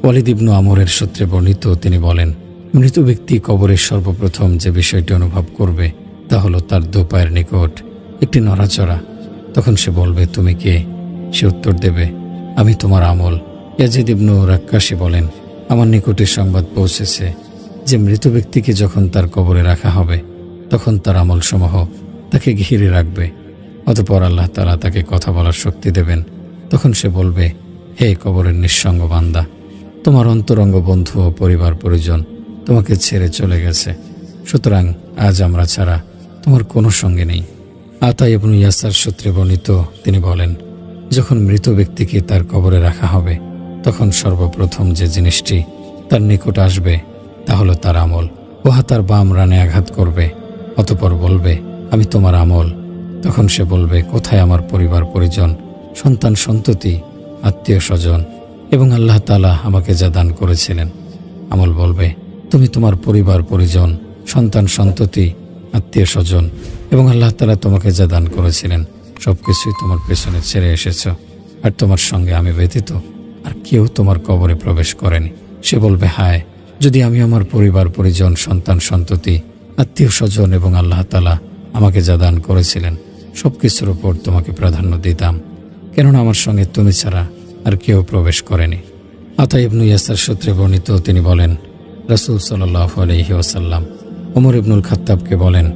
ওয়ালিদ ইবনু আমরের সূত্রে বর্ণিত, তিনি বলেন, মৃত ব্যক্তি কবরের সর্বপ্রথম যে বিষয়টি অনুভব করবে তা হলো তার দুপায়ের নিকট একটি নড়াচড়া। তখন সে বলবে, তুমি কে? সে উত্তর দেবে, আমি তোমার আমল। ইয়াজিদ ইবনু রাক্কাশী বলেন, আমার নিকটে সংবাদ পৌঁছেছে যে মৃত ব্যক্তিকে যখন তার কবরে রাখা হবে তখন তার আমলসমূহ তাকে ঘিরে রাখবে। অতঃপর আল্লাহ তাআলা তাকে কথা বলার শক্তি দেবেন। তখন সে বলবে, হে কবরের নিঃসঙ্গ বান্দা, তোমার অন্তরঙ্গ বন্ধু ও পরিবার পরিজন তোমাকে ছেড়ে চলে গেছে, সুতরাং আজ আমরা ছাড়া তোমার কোনো সঙ্গে নেই। আতা ইবনু ইয়াসার সূত্রে বর্ণিত, তিনি বলেন, যখন মৃত ব্যক্তিকে তার কবরে রাখা হবে তখন সর্বপ্রথম যে জিনিসটি তার নিকট আসবে তা হলো তার আমল। উহা তার বাম রানে আঘাত করবে, অতঃপর বলবে, আমি তোমার আমল। তখন সে বলবে, কোথায় আমার পরিবার পরিজন, সন্তান সন্ততি, আত্মীয় স্বজন এবং আল্লাহ তাআলা আমাকে যা দান করেছিলেন? আমল বলবে, তুমি তোমার পরিবার পরিজন, সন্তান সন্ততি, আত্মীয় স্বজন এবং আল্লাহ তাআলা তোমাকে যা দান করেছিলেন সবকিছুই তোমার পেছনে ছেড়ে এসেছ, আর তোমার সঙ্গে আমি ব্যতীত আর কেউ তোমার কবরে প্রবেশ করেনি। সে বলবে, হায়, যদি আমি আমার পরিবার পরিজন, সন্তান সন্ততি, আত্মীয় স্বজন এবং আল্লাহ তাআলা আমাকে যা দান করেছিলেন সবকিছুর উপর তোমাকে প্রাধান্য দিতাম, কেননা আমার সঙ্গে তুমি ছাড়া আর কেউ প্রবেশ করেনি। আতা ইবনু ইয়াসার সূত্রে বর্ণিত, তিনি বলেন, রাসূল সাল্লাল্লাহু আলাইহি ওয়াসাল্লাম ওমর ইবনুল খাত্তাবকে বলেন,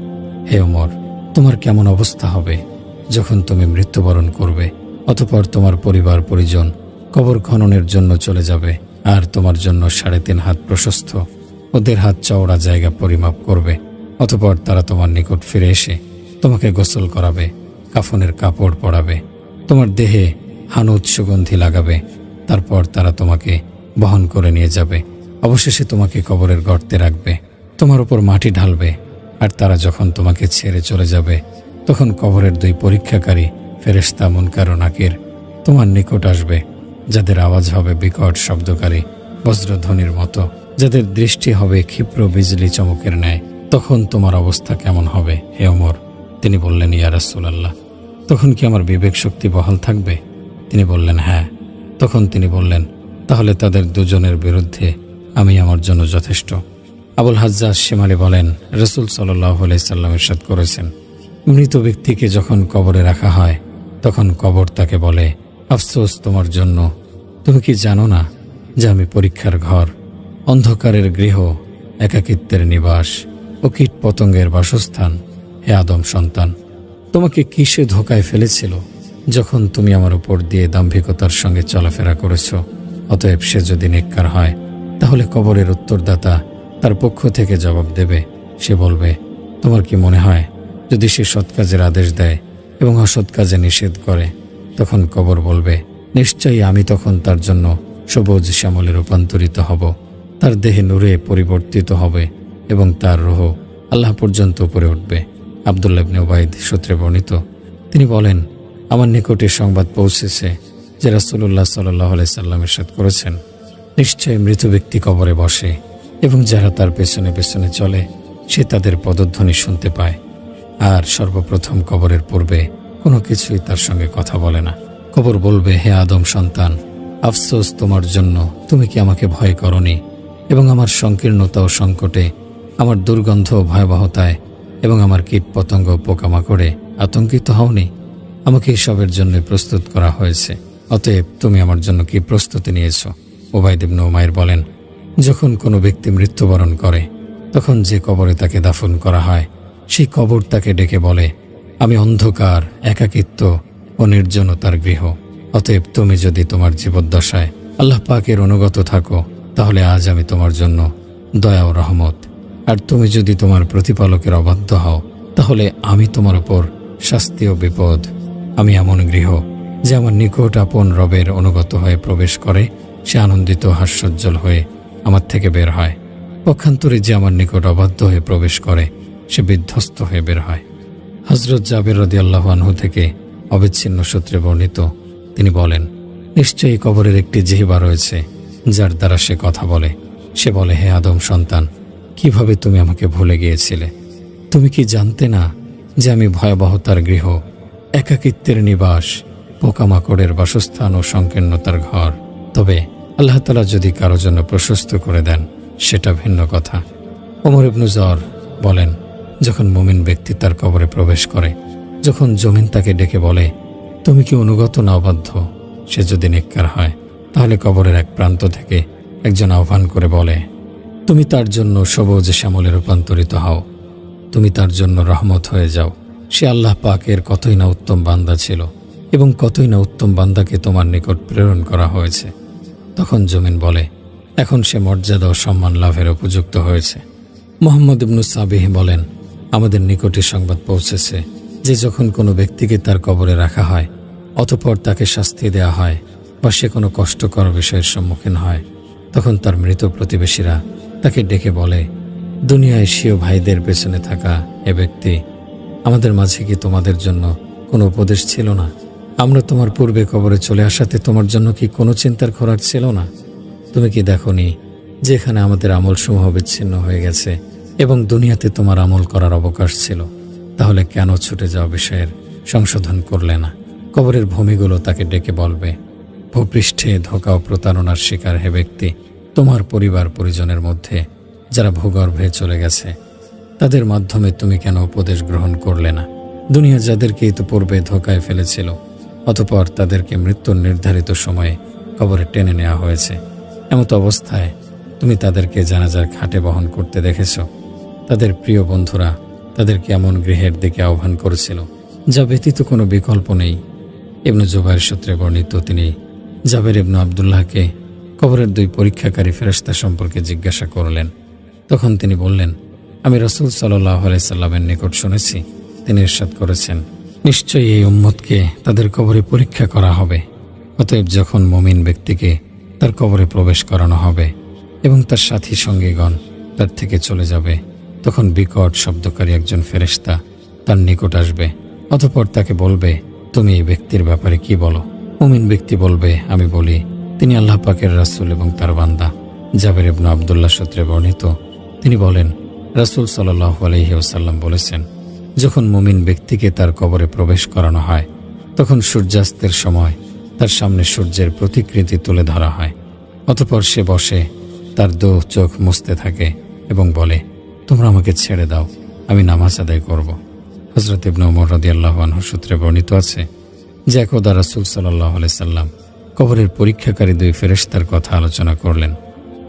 হে ওমর, তোমার কেমন অবস্থা হবে যখন তুমি মৃত্যুবরণ করবে, অতঃপর তোমার পরিবার পরিজন কবর খননের জন্য চলে যাবে, আর তোমার জন্য 3.5 হাত প্রশস্ত ও 1.5 হাত চওড়া জায়গা পরিমাপ করবে। অতঃপর তারা তোমার নিকট ফিরে এসে তোমাকে গোসল করাবে, কাফনের কাপড় পরাবে, তোমার দেহে হানুত সুগন্ধি লাগাবে, তারপর তারা তোমাকে বহন করে নিয়ে যাবে। অবশেষে তোমাকে কবরের গর্তে রাখবে, তোমার উপর মাটি ঢালবে, আর তারা যখন তোমাকে ছেড়ে চলে যাবে তখন কবরের 2 পরীক্ষাকারী ফেরেশতা মুনকার ও নাকির তোমার নিকট আসবে, যাদের আওয়াজ হবে বিকট শব্দকারী বজ্রধ্বনির মতো, যাদের দৃষ্টি হবে ক্ষিপ্র বিজলি চমকের ন্যায়। তখন তোমার অবস্থা কেমন হবে হে ওমর? তিনি বললেন, ইয়া রাসূলুল্লাহ, তখন কি আমার বিবেক শক্তি বহাল থাকবে? তিনি বললেন, হ্যাঁ। তখন তিনি বললেন, তাহলে তাদের দুজনের বিরুদ্ধে আমি আমার জন্য যথেষ্ট। আবুল হাজ্জাজ শিমালি বলেন, রাসূল সাল্লাল্লাহু আলাইহি সাল্লাম ইরশাদ করেছেন, মৃত ব্যক্তিকে যখন কবরে রাখা হয় তখন কবর তাকে বলে, আফসোস তোমার জন্য, তুমি কি জানো না যে আমি পরীক্ষার ঘর, অন্ধকারের গৃহ, একাকিত্বের নিবাস ও কীট পতঙ্গের বাসস্থান? হে আদম সন্তান, তোমাকে কিসে ধোকায় ফেলেছিল যখন তুমি আমার উপর দিয়ে দাম্ভিকতার সঙ্গে চলাফেরা করেছ? অতএব সে যদি নেককার হয় তাহলে কবরের উত্তরদাতা তার পক্ষ থেকে জবাব দেবে। সে বলবে, তোমার কি মনে হয় যদি সে সৎ কাজের আদেশ দেয় এবং অসৎ কাজে নিষেধ করে? তখন কবর বলবে, নিশ্চয়ই আমি তখন তার জন্য সবুজ শ্যামলে রূপান্তরিত হব, তার দেহে নূরে পরিবর্তিত হবে এবং তার রূহ আল্লাহ পর্যন্ত উপরে উঠবে। আব্দুল্লাহ ইবনে উবাইদ সূত্রে বর্ণিত, তিনি বলেন, আমার নিকটে সংবাদ পৌঁছেছে যে রাসূলুল্লাহ সাল্লাল্লাহু আলাইহি সাল্লাম ইরশাদ করেছেন, নিশ্চয়ই মৃত ব্যক্তি কবরে বসে এবং যারা তার পেছনে পেছনে চলে সে তাদের পদধ্বনি শুনতে পায়, আর সর্বপ্রথম কবরের পূর্বে কোনো কিছুই তার সঙ্গে কথা বলে না। কবর বলবে, হে আদম সন্তান, আফসোস তোমার জন্য, তুমি কি আমাকে ভয় করনি এবং আমার সংকীর্ণতা ও সংকটে, আমার দুর্গন্ধ ও ভয়াবহতায় এবং আমার কীট পতঙ্গ পোকামাকড়ে আতঙ্কিত হওনি? আমাকে এসবের জন্য প্রস্তুত করা হয়েছে, অতএব তুমি আমার জন্য কি প্রস্তুতি নিয়েছ? উবাইদ ইবনে উমাইর বলেন, যখন কোনো ব্যক্তি মৃত্যুবরণ করে তখন যে কবরে তাকে দাফন করা হয় সেই কবর তাকে ডেকে বলে, আমি অন্ধকার, একাকিত্ব ও নির্জনতার গৃহ। অতএব তুমি যদি তোমার জীবদ্দশায় আল্লাহ পাকের অনুগত থাকো তাহলে আজ আমি তোমার জন্য দয়া ও রহমত, আর তুমি যদি তোমার প্রতিপালকের অবাধ্য হও তাহলে আমি তোমার উপর শাস্তি ও বিপদ। আমি এমন গৃহ যে আমার নিকট আপন রবের অনুগত হয়ে প্রবেশ করে সে আনন্দিত হাস্যোজ্জ্বল হয়ে আমার থেকে বের হয়, পক্ষান্তরে যে আমার নিকট অবাধ্য হয়ে প্রবেশ করে সে বিধ্বস্ত হয়ে বের হয়। হযরত জাবের রাদিয়াল্লাহু আনহু থেকে অবিচ্ছিন্ন সূত্রে বর্ণিত, তিনি বলেন, নিশ্চয়ই কবরের একটি জিহ্বা রয়েছে যার দ্বারা সে কথা বলে। সে বলে, হে আদম সন্তান, কিভাবে তুমি আমাকে ভুলে গিয়েছিলে? তুমি কি জানতে না যে আমি ভয়াবহতার গৃহ, একাকিত্বের নিবাস, পোকামাকড়ের বাসস্থান ও সংকীর্ণতার ঘর? তবে আল্লাহ তাআলা যদি কারো জন্য প্রশস্ত করে দেন সেটা ভিন্ন কথা। ওমর ইবনে জর বলেন, যখন মুমিন ব্যক্তি তার কবরে প্রবেশ করে, যখন জমিন তাকে ডেকে বলে, তুমি কি অনুগত না অবাধ্য? সে যদি নেককার হয়, তাহলে কবরের এক প্রান্ত থেকে একজন আহ্বান করে বলে, তুমি তার জন্য সবুজ শ্যামলে রূপান্তরিত হও, তুমি তার জন্য রহমত হয়ে যাও। সে আল্লাহ পাকের কতই না উত্তম বান্দা ছিল এবং কতই না উত্তম বান্দাকে তোমার নিকট প্রেরণ করা হয়েছে। তখন জমিন বলে, এখন সে মর্যাদা ও সম্মান লাভের উপযুক্ত হয়েছে। মুহাম্মদ ইবনে সাবিহ বলেন, আমাদের নিকটে সংবাদ পৌঁছেছে যে যখন কোনো ব্যক্তিকে তার কবরে রাখা হয়, অতঃপর তাকে শাস্তি দেয়া হয় বা সে কোনো কষ্টকর বিষয়ের সম্মুখীন হয়, তখন তার মৃত প্রতিবেশীরা তাকে ডেকে বলে, দুনিয়ায় স্বীয় ভাইদের পেছনে থাকা এ ব্যক্তি, আমাদের মাঝে কি তোমাদের জন্য কোনো উপদেশ ছিল না? আমরা তোমার পূর্বে কবরে চলে আসাতে তোমার জন্য কি কোনো চিন্তার খোরাক ছিল না? তুমি কি দেখোনি যেখানে আমাদের আমলসমূহ বিচ্ছিন্ন হয়ে গেছে এবং দুনিয়াতে তোমার আমল করার অবকাশ ছিল? তাহলে কেন ছুটে যাওয়া বিষয়ের সংশোধন করলে না? কবরের ভূমিগুলো তাকে ডেকে বলবে, ভূপৃষ্ঠে ধোঁকা ও প্রতারণার শিকার হে ব্যক্তি, তোমার পরিবার পরিজনের মধ্যে যারা ভূগর্ভে চলে গেছে, তাদের মাধ্যমে তুমি কেন উপদেশ গ্রহণ করলে না? দুনিয়া যাদেরকে ইতিপূর্বে ধোঁকায় ফেলেছিল, অতঃপর তাদেরকে মৃত্যুর নির্ধারিত সময়ে কবরে টেনে নেওয়া হয়েছে। এমত অবস্থায় তুমি তাদেরকে জানাজার খাটে বহন করতে দেখেছ। তাদের প্রিয় বন্ধুরা তাদেরকে এমন গৃহের দিকে আহ্বান করেছিল যা ব্যতীত কোনো বিকল্প নেই। ইবনে জুবাইর সূত্রে বর্ণিত, তিনি জাবের ইবনে আবদুল্লাহকে কবরের দুই পরীক্ষাকারী ফেরেশতা সম্পর্কে জিজ্ঞাসা করলেন। তখন তিনি বললেন, আমি রাসূল সাল্লাল্লাহু আলাইহি সাল্লামের নিকট শুনেছি, তিনি ইরশাদ করেছেন, নিশ্চয়ই এই উম্মতকে তাদের কবরে পরীক্ষা করা হবে। অতএব যখন মুমিন ব্যক্তিকে তার কবরে প্রবেশ করানো হবে এবং তার সাথী সঙ্গীগণ তার থেকে চলে যাবে, তখন বিকট শব্দকারী একজন ফেরেশতা তার নিকট আসবে। অতঃপর তাকে বলবে, তুমি এই ব্যক্তির ব্যাপারে কি বলো? মুমিন ব্যক্তি বলবে, আমি বলি, তিনি আল্লাহ পাকের রাসূল এবং তার বান্দা। জাবের ইবনে আবদুল্লাহ সূত্রে বর্ণিত, তিনি বলেন, রাসূল সাল্লাল্লাহু আলাইহি ওয়াসাল্লাম বলেছেন, যখন মুমিন ব্যক্তিকে তার কবরে প্রবেশ করানো হয়, তখন সূর্যাস্তের সময় তার সামনে সূর্যের প্রতিকৃতি তুলে ধরা হয়। অতঃপর সে বসে তার দো চোখ মুছতে থাকে এবং বলে, তোমরা আমাকে ছেড়ে দাও, আমি নামাজ আদায় করব। হযরত ইবনে ওমর রাদিয়াল্লাহু আনহু সূত্রে বর্ণিত আছে যে একদা রাসূল সাল্লাল্লাহু আলাইহি সাল্লাম কবরের পরীক্ষাকারী দুই ফেরেশতার কথা আলোচনা করলেন।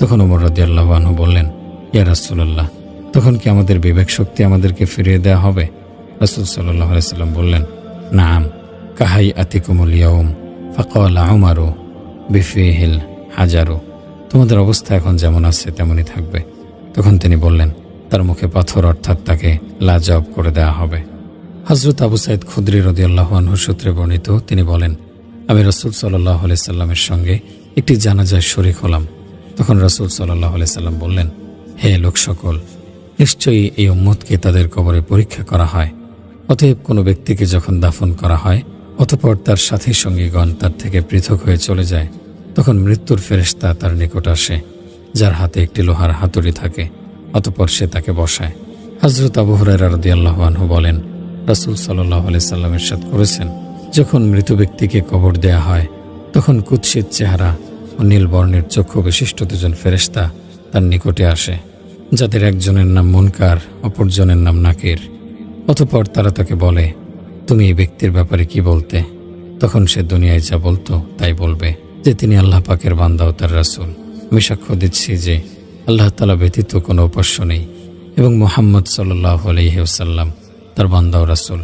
তখন ওমর রাদিয়াল্লাহু আনহু বললেন, ইয়া রাসূলুল্লাহ, তখন কি আমাদের বিবেক শক্তি আমাদেরকে ফিরিয়ে দেওয়া হবে? রাসূল সাল্লাল্লাহু আলাইহি সাল্লাম বললেন, নাআম কাহাই আতিকুমুল ইয়াউম ফাকালা উমারু বিফিহিল হাজারু, তোমাদের অবস্থা এখন যেমন আছে তেমনই থাকবে। তখন তিনি বললেন, তার মুখে পাথর অর্থাৎ তাকে লাজবাব করে দেওয়া হবে। হযরত আবু সাঈদ খুদরি রাদিয়াল্লাহু আনহু সূত্রে বর্ণিত, তিনি বলেন, আমি রাসূল সাল্লাল্লাহু আলাইহি সাল্লামের সঙ্গে একটি জানাজায় শরীক হলাম। তখন রাসূল সাল্লাল্লাহু আলাইহি সাল্লাম বললেন, হে লোক সকল, নিশ্চয়ই এই উম্মতকে তাদের কবরে পরীক্ষা করা হয়। অতএব কোনো ব্যক্তিকে যখন দাফন করা হয়, অতঃপর তার সাথী সঙ্গীগণ তার থেকে পৃথক হয়ে চলে যায়, তখন মৃত্যুর ফেরেশতা তার নিকট আসে, যার হাতে একটি লোহার হাতুড়ি থাকে। অতঃপর সে তাকে বসায়। হযরত আবু হুরায়রা রাদিয়াল্লাহু আনহু বলেন, রাসূল সাল্লাল্লাহু আলাইহি সাল্লাম ইরশাদ করেছেন, যখন মৃত ব্যক্তিকে কবর দেয়া হয়, তখন কুৎসিত চেহারা ও নীল বর্ণের চক্ষু বিশিষ্ট দুজন ফেরেশতা তার নিকটে আসে, যাদের একজনের নাম মুনকার, অপরজনের নাম নাকির। অতঃপর তারা তাকে বলে, তুমি এই ব্যক্তির ব্যাপারে কি বলতে? তখন সে দুনিয়ায় যা বলতো তাই বলবে, যে তিনি আল্লাহ পাকের বান্দা ও তার রাসূল। আমি সাক্ষ্য দিচ্ছি যে আল্লাহ তাআলা ব্যতীত কোনো উপাস্য নেই এবং মুহাম্মদ সাল্লাল্লাহু আলাইহি ওয়াসাল্লাম তার বান্দা ও রাসূল।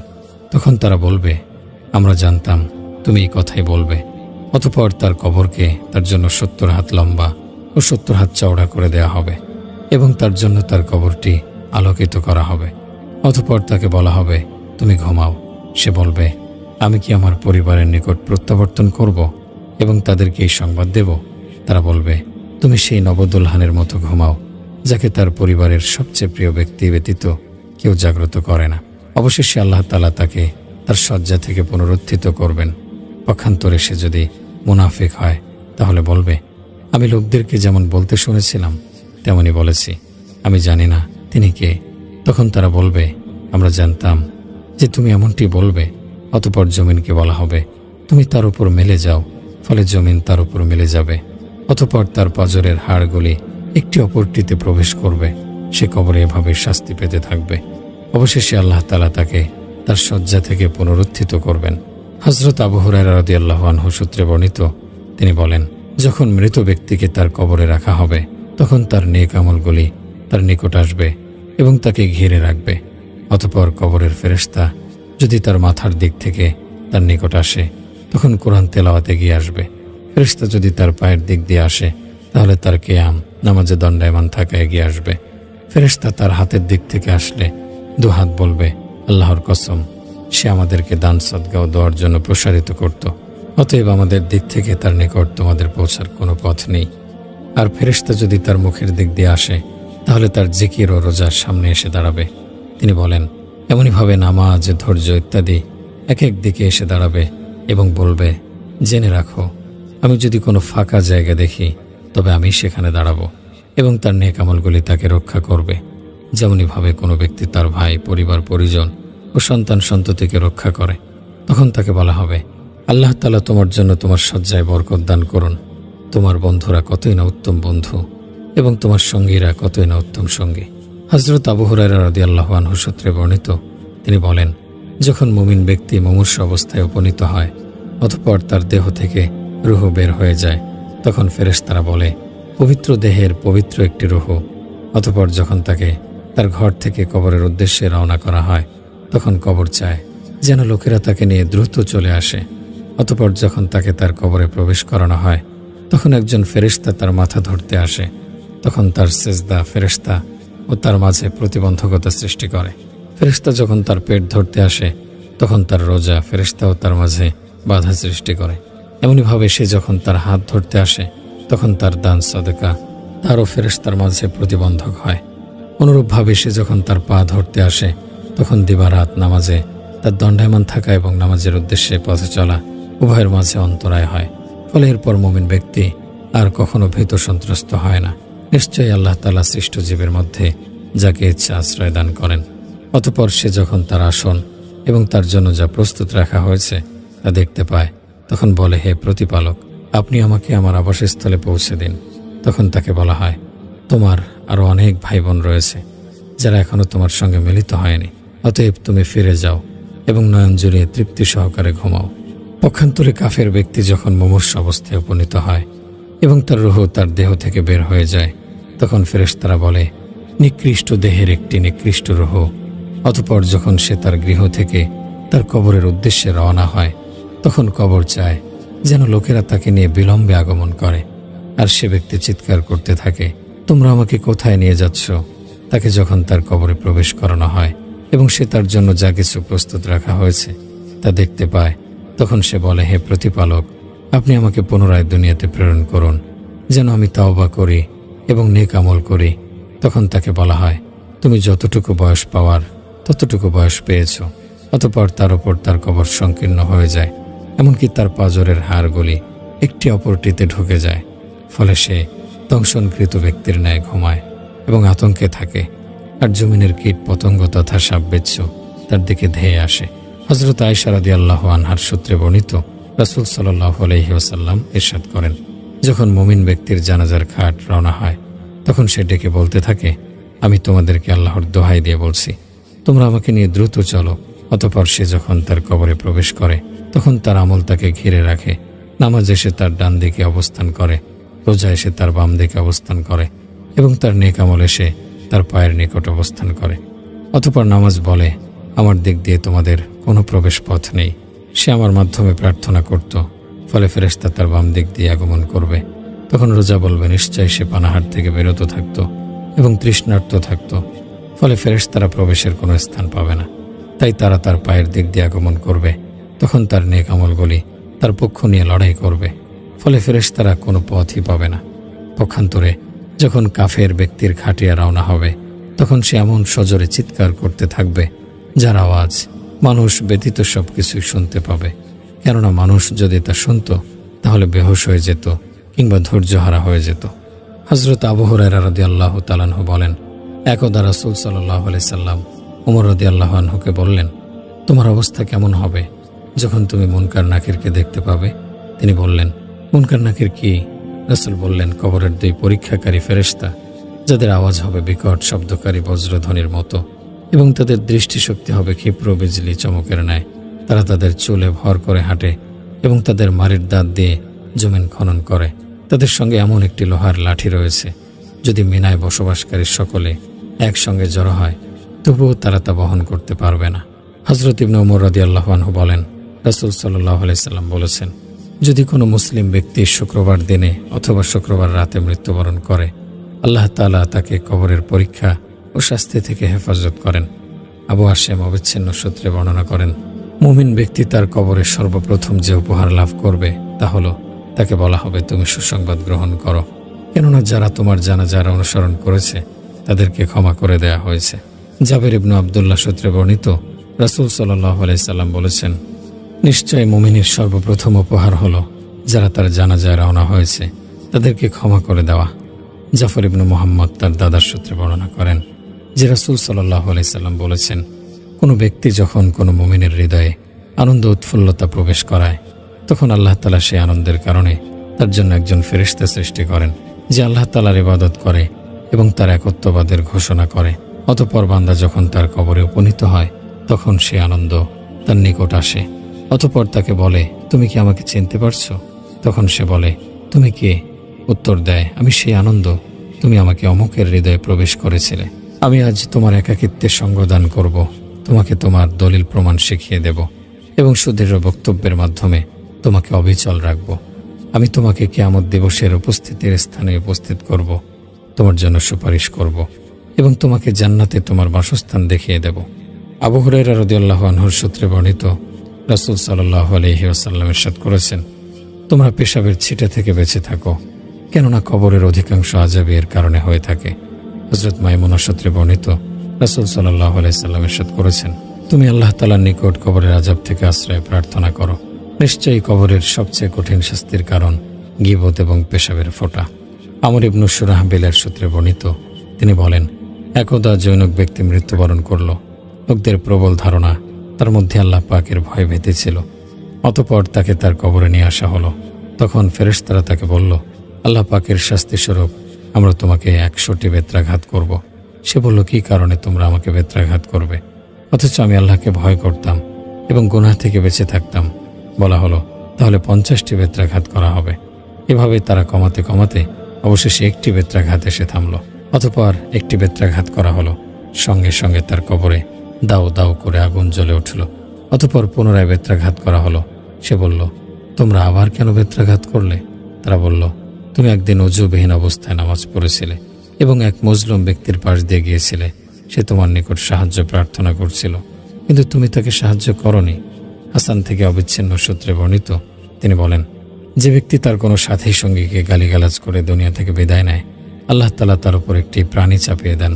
তখন তারা বলবে, আমরা জানতাম তুমি এই কথাই বলবে। অতঃপর তার কবরকে তার জন্য 70 হাত লম্বা ও 70 হাত চওড়া করে দেয়া হবে এবং তার জন্য তার কবরটি আলোকিত করা হবে। অতঃপর তাকে বলা হবে, তুমি ঘুমাও। সে বলবে, আমি কি আমার পরিবারের নিকট প্রত্যাবর্তন করব এবং তাদেরকে এই সংবাদ দেব? তারা বলবে, তুমি সেই নবদুলহানের মতো ঘুমাও, যাকে তার পরিবারের সবচেয়ে প্রিয় ব্যক্তি ব্যতীত কেউ জাগ্রত করে না। অবশেষে আল্লাহ তাআলা তাকে তার শয্যা থেকে পুনরুত্থিত করবেন। পক্ষান্তরে সে যদি মুনাফিক হয়, তাহলে বলবে, আমি লোকদেরকে যেমন বলতে শুনেছিলাম তেমনই বলেছি, আমি জানি না তিনি কে। তখন তারা বলবে, আমরা জানতাম যে তুমি এমনটি বলবে। অতঃপর জমিনকে বলা হবে, তুমি তার উপর মেলে যাও, ফলে জমিন তার উপর মেলে যাবে। অতঃপর তার পাঁজরের হাড়গুলি একটি অপরটিতে প্রবেশ করবে। সে কবরে এভাবে শাস্তি পেতে থাকবে। অবশেষে আল্লাহ তাআলা তাকে তার শয্যা থেকে পুনরুত্থিত করবেন। হযরত আবু হুরায়রা রাদিয়াল্লাহু আনহু সূত্রে বর্ণিত, তিনি বলেন, যখন মৃত ব্যক্তিকে তার কবরে রাখা হবে তখন তার নেক আমলগুলি তার নিকট আসবে এবং তাকে ঘিরে রাখবে। অতঃপর কবরের ফেরেশতা যদি তার মাথার দিক থেকে তার নিকট আসে তখন কোরআন তেলাওয়াতে গিয়ে আসবে। ফেরেশতা যদি তার পায়ের দিক দিয়ে আসে তাহলে তার কিয়াম নামাজে দণ্ডায়মান থাকা এগিয়ে আসবে। ফেরেশতা তার হাতের দিক থেকে আসলে দুহাত বলবে, আল্লাহর কসম, সে আমাদেরকে দান সদকা ও দোয়ার জন্য প্রসারিত করত। অতএব আমাদের দিক থেকে তার নিকট তোমাদের পৌঁছার কোনো পথ নেই। আর ফেরেশতা যদি তার মুখের দিক দিয়ে আসে তাহলে তার জিকির ও রোজার সামনে এসে দাঁড়াবে। তিনি বলেন, এমনইভাবে নামাজ, ধৈর্য ইত্যাদি এক এক দিকে এসে দাঁড়াবে এবং বলবে, জেনে রাখো, আমি যদি কোনো ফাঁকা জায়গা দেখি তবে আমি সেখানে দাঁড়াবো এবং তার নেক আমলগুলি তাকে রক্ষা করবে। যেমনইভাবে কোনো ব্যক্তি তার ভাই, পরিবার, পরিজন ও সন্তান সন্ততিকে রক্ষা করে। তখন তাকে বলা হবে, আল্লাহ তাআলা তোমার জন্য তোমার শয্যায় বরকত দান করুন। তোমার বন্ধুরা কতই না উত্তম বন্ধু এবং তোমার সঙ্গীরা কতই না উত্তম সঙ্গী। হযরত আবু হুরায়রা রাদিয়াল্লাহু আনহু সূত্রে বর্ণিত, তিনি বলেন, যখন মুমিন ব্যক্তি মুমূর্ষু অবস্থায় উপনীত হয় অতঃপর তার দেহ থেকে রূহ বের হয়ে যায় তখন ফেরেশতারা বলে, পবিত্র দেহের পবিত্র একটি রূহ। অতঃপর যখন তাকে তার ঘর থেকে কবরের উদ্দেশ্যে রওনা করা হয় তখন কবর চায় যেন লোকেরা তাকে নিয়ে দ্রুত চলে আসে। অতঃপর যখন তাকে তার কবরে প্রবেশ করানো হয় তখন একজন ফেরেশতা তার মাথা ধরতে আসে। তখন তার সেজদা ফেরেশতা ও তার মাঝে প্রতিবন্ধকতা সৃষ্টি করে। ফেরেশতা যখন তার পেট ধরতে আসে তখন তার রোজা ফেরেশতা ও তার মাঝে বাধা সৃষ্টি করে। এমনিভাবে সে যখন তার হাত ধরতে আসে তখন তার দান সদকা তারও ফেরেশতার মাঝে প্রতিবন্ধক হয়। অনুরূপভাবে সে যখন তার পা ধরতে আসে তখন দিবারাত নামাজে তার দণ্ডায়মান থাকা এবং নামাজের উদ্দেশ্যে পথে চলা উভয়ের মাঝে অন্তরায় হয়। ফলে এরপর মুমিন ব্যক্তি আর কখনো ভীত সন্ত্রস্ত হয় না। নিশ্চয়ই আল্লাহ তাআলা সৃষ্ট জীবের মধ্যে যাকে ইচ্ছা আশ্রয় দান করেন। অতঃপর সে যখন তার আসন এবং তার জন্য যা প্রস্তুত রাখা হয়েছে তা দেখতে পায় তখন বলে, হে প্রতিপালক, আপনি আমাকে আমার আবাসস্থলে পৌঁছে দিন। তখন তাকে বলা হয়, তোমার আরো অনেক ভাই বোন রয়েছে যারা এখনো তোমার সঙ্গে মিলিত হয়নি। অতএব তুমি ফিরে যাও এবং নয়ন জুড়িয়ে তৃপ্তি সহকারে ঘুমাও। পক্ষান্তরে কাফের ব্যক্তি যখন মুমূর্ষু অবস্থায় উপনীত হয় এবং তার রূহ তার দেহ থেকে বের হয়ে যায় তখন ফেরেশতারা বলে, নিকৃষ্ট দেহের একটি নিকৃষ্ট রূহ। অতঃপর যখন সে তার গৃহ থেকে তার কবরের উদ্দেশ্যে রওনা হয় তখন কবর চায় যেন লোকেরা তাকে নিয়ে বিলম্বে আগমন করে। আর সে ব্যক্তি চিৎকার করতে থাকে, তোমরা আমাকে কোথায় নিয়ে যাচ্ছ? তাকে যখন তার কবরে প্রবেশ করানো হয় এবং সে তার জন্য যা কিছু প্রস্তুত রাখা হয়েছে তা দেখতে পায় তখন সে বলে, হে প্রতিপালক, আপনি আমাকে পুনরায় দুনিয়াতে প্রেরণ করুন যেন আমি তাওবা করি এবং নেক আমল করি। তখন তাকে বলা হয়, তুমি যতটুকু বয়স পাওয়ার ততটুকু বয়স পেয়েছ। অতঃপর তার উপর তার কবর সংকীর্ণ হয়ে যায়, এমনকি তার পাঁজরের হাড়গুলি একটি অপরটিতে ঢুকে যায়। ফলে সে দংশনকৃত ব্যক্তির ন্যায় ঘুমায় এবং আতঙ্কে থাকে। আর জমিনের কীট পতঙ্গ তথা সাপবেচ্ছু তার দিকে ধেয়ে আসে। হযরত আয়েশা রাদিয়াল্লাহু আনহার সূত্রে বর্ণিত, রাসূল সাল্লাল্লাহু আলাইহি ওয়াসাল্লাম ইরশাদ করেন, যখন মুমিন ব্যক্তির জানাজার খাট রওনা হয় তখন সে ডেকে বলতে থাকে, আমি তোমাদেরকে আল্লাহর দোহাই দিয়ে বলছি, তোমরা আমাকে নিয়ে দ্রুত চলো। অতঃপর সে যখন তার কবরে প্রবেশ করে তখন তার আমল তাকে ঘিরে রাখে। নামাজ এসে তার ডান দিকে অবস্থান করে, রোজা এসে তার বাম দিকে অবস্থান করে এবং তার নেক আমল এসে তার পায়ের নিকট অবস্থান করে। অতঃপর নামাজ বলে, আমার দিক দিয়ে তোমাদের কোনো প্রবেশ পথ নেই। সে আমার মাধ্যমে প্রার্থনা করত, ফলে ফেরেশতা তার বাম দিক দিয়ে আগমন করবে। তখন রোজা বলবে, নিশ্চয়ই সে পানাহার থেকে বিরত থাকত এবং তৃষ্ণার্ত থাকত, ফলে ফেরেশতারা প্রবেশের কোনো স্থান পাবে না। তাই তারা তার পায়ের দিক দিয়ে আগমন করবে। তখন তার নেক আমলগুলি তার পক্ষ নিয়ে লড়াই করবে, ফলে ফেরেশতারা কোনো পথই পাবে না। পক্ষান্তরে যখন কাফের ব্যক্তির খাটিয়া রওনা হবে তখন সে এমন সজোরে চিৎকার করতে থাকবে যার আওয়াজ মানুষ ব্যতীত সবকিছুই শুনতে পাবে। কেননা মানুষ যদি তা শুনত তাহলে বেহুশ হয়ে যেত কিংবা ধৈর্যহারা হয়ে যেত। হযরত আবু হুরায়রা রাদিয়াল্লাহু তাআলা আনহু বলেন, একদা রাসূল সাল্লাল্লাহু আলাইহি সাল্লাম ওমর রাদিয়াল্লাহু আনহুকে বললেন, তোমার অবস্থা কেমন হবে যখন তুমি মুনকার নাকিরকে দেখতে পাবে? তিনি বললেন, মুনকার নাকির কি? রাসূল বললেন, কবরের 2 পরীক্ষাকারী ফেরেশতা, যাদের আওয়াজ হবে বিকট শব্দকারী বজ্রধ্বনির মতো এবং তাদের দৃষ্টিশক্তি হবে ক্ষিপ্র বিজলি চমকের ন্যায়। তারা তাদের চুলে ভর করে হাঁটে এবং তাদের মারির দাঁত দিয়ে জমিন খনন করে। তাদের সঙ্গে এমন একটি লোহার লাঠি রয়েছে, যদি মিনায় বসবাসকারী সকলে একসঙ্গে জড়ো হয় তবুও তারা তা বহন করতে পারবে না। হযরত ইবনে ওমর রাদিয়াল্লাহু আনহু বলেন, রাসূল সাল্লাল্লাহু আলাইহি সাল্লাম বলেছেন, যদি কোনো মুসলিম ব্যক্তি শুক্রবার দিনে অথবা শুক্রবার রাতে মৃত্যুবরণ করে, আল্লাহ তাআলা তাকে কবরের পরীক্ষা ও শাস্তি থেকে হেফাজত করেন। আবু হাশেম অবিচ্ছিন্ন সূত্রে বর্ণনা করেন, মুমিন ব্যক্তি তার কবরে সর্বপ্রথম যে উপহার লাভ করবে তা হলো, তাকে বলা হবে, তুমি সুসংবাদ গ্রহণ করো, কেননা যারা তোমার জানাজার অনুসরণ করেছে তাদেরকে ক্ষমা করে দেয়া হয়েছে। জাবের ইবনে আব্দুল্লাহ সূত্রে বর্ণিত, রাসূল সাল্লাল্লাহু আলাইহি সাল্লাম বলেছেন, নিশ্চয় মুমিনের সর্বপ্রথম উপহার হলো, যারা তার জানাজায় রওনা হয়েছে তাদেরকে ক্ষমা করে দেওয়া। জাফর ইবনে মুহাম্মদ তার দাদার সূত্রে বর্ণনা করেন যে রাসূল সাল্লাল্লাহু আলাইহি সাল্লাম বলেছেন, কোনো ব্যক্তি যখন কোনো মুমিনের হৃদয়ে আনন্দ উৎফুল্লতা প্রবেশ করায়, তখন আল্লাহ তাআলা সেই আনন্দের কারণে তার জন্য একজন ফেরেশতা সৃষ্টি করেন, যে আল্লাহ তাআলার ইবাদত করে এবং তার একত্ববাদের ঘোষণা করে। অতঃপর বান্দা যখন তার কবরে উপনীত হয়, তখন সে আনন্দ তার নিকট আসে। অতঃপর তাকে বলে, তুমি কি আমাকে চিনতে পারছো? তখন সে বলে, তুমি কে? উত্তর দেয়, আমি সেই আনন্দ, তুমি আমাকে অমুকের হৃদয়ে প্রবেশ করেছিলে। আমি আজ তোমার একাকিত্বের সঙ্গদান করব, তোমাকে তোমার দলিল প্রমাণ শিখিয়ে দেব এবং সুদৃঢ় বক্তব্যের মাধ্যমে তোমাকে অবিচল রাখব। আমি তোমাকে কিয়ামত দিবসের উপস্থিতির স্থানে উপস্থিত করব, তোমার জন্য সুপারিশ করব এবং তোমাকে জান্নাতে তোমার বাসস্থান দেখিয়ে দেব। আবু হুরায়রা রাদিয়াল্লাহু আনহুর সূত্রে বর্ণিত, রাসূল সাল্লাল্লাহু আলাইহি ওয়াসাল্লাম ইরশাদ করেছেন, তোমরা পেশাবের ছিটে থেকে বেঁচে থাকো, কেননা কবরের অধিকাংশ আযাবই এর কারণে হয়ে থাকে। হযরত মাইমুনা সূত্রে বর্ণিত, রাসূল সাল্লাল্লাহু আলাইহি ওয়াসাল্লাম ইরশাদ করেছেন, তুমি আল্লাহ তাআলার নিকট কবরের আযাব থেকে আশ্রয় প্রার্থনা করো। নিশ্চয়ই কবরের সবচেয়ে কঠিন শাস্তির কারণ গীবত এবং পেশাবের ফোঁটা। আমর ইবনে শুরাহবিলের সূত্রে বর্ণিত, তিনি বলেন, একদা জৈনক ব্যক্তি মৃত্যুবরণ করল। লোকদের প্রবল ধারণা তার মধ্যে আল্লাহ পাকের ভয় ভীতি ছিল। অতঃপর তাকে তার কবরে নিয়ে আসা হলো। তখন ফেরেশতারা তাকে বলল, আল্লাহ পাকের শাস্তিস্বরূপ আমরা তোমাকে 100টি বেত্রাঘাত করব। সে বলল, কি কারণে তোমরা আমাকে বেত্রাঘাত করবে? অথচ আমি আল্লাহকে ভয় করতাম এবং গুনাহ থেকে বেঁচে থাকতাম। বলা হলো, তাহলে 50টি বেত্রাঘাত করা হবে। এভাবে তারা কমাতে কমাতে অবশেষে 1টি বেত্রাঘাত এসে থামল। অতঃপর 1টি বেত্রাঘাত করা হলো। সঙ্গে সঙ্গে তার কবরে দাউ দাউ করে আগুন জ্বলে উঠল। অতঃপর পুনরায় বেত্রাঘাত করা হলো। সে বলল, তোমরা আবার কেন বেত্রাঘাত করলে? তারা বলল, তুমি একদিন ওযুবিহীন অবস্থায় নামাজ পড়েছিলে এবং এক মজলুম ব্যক্তির পাশ দিয়ে গিয়েছিলে। সে তোমার নিকট সাহায্য প্রার্থনা করছিল, কিন্তু তুমি তাকে সাহায্য করনি। হাসান থেকে অবিচ্ছিন্ন সূত্রে বর্ণিত, তিনি বলেন, যে ব্যক্তি তার কোনো সাথী সঙ্গীকে গালিগালাজ করে দুনিয়া থেকে বিদায় নেয়, আল্লাহ তাআলা তার উপর একটি প্রাণী চাপিয়ে দেন,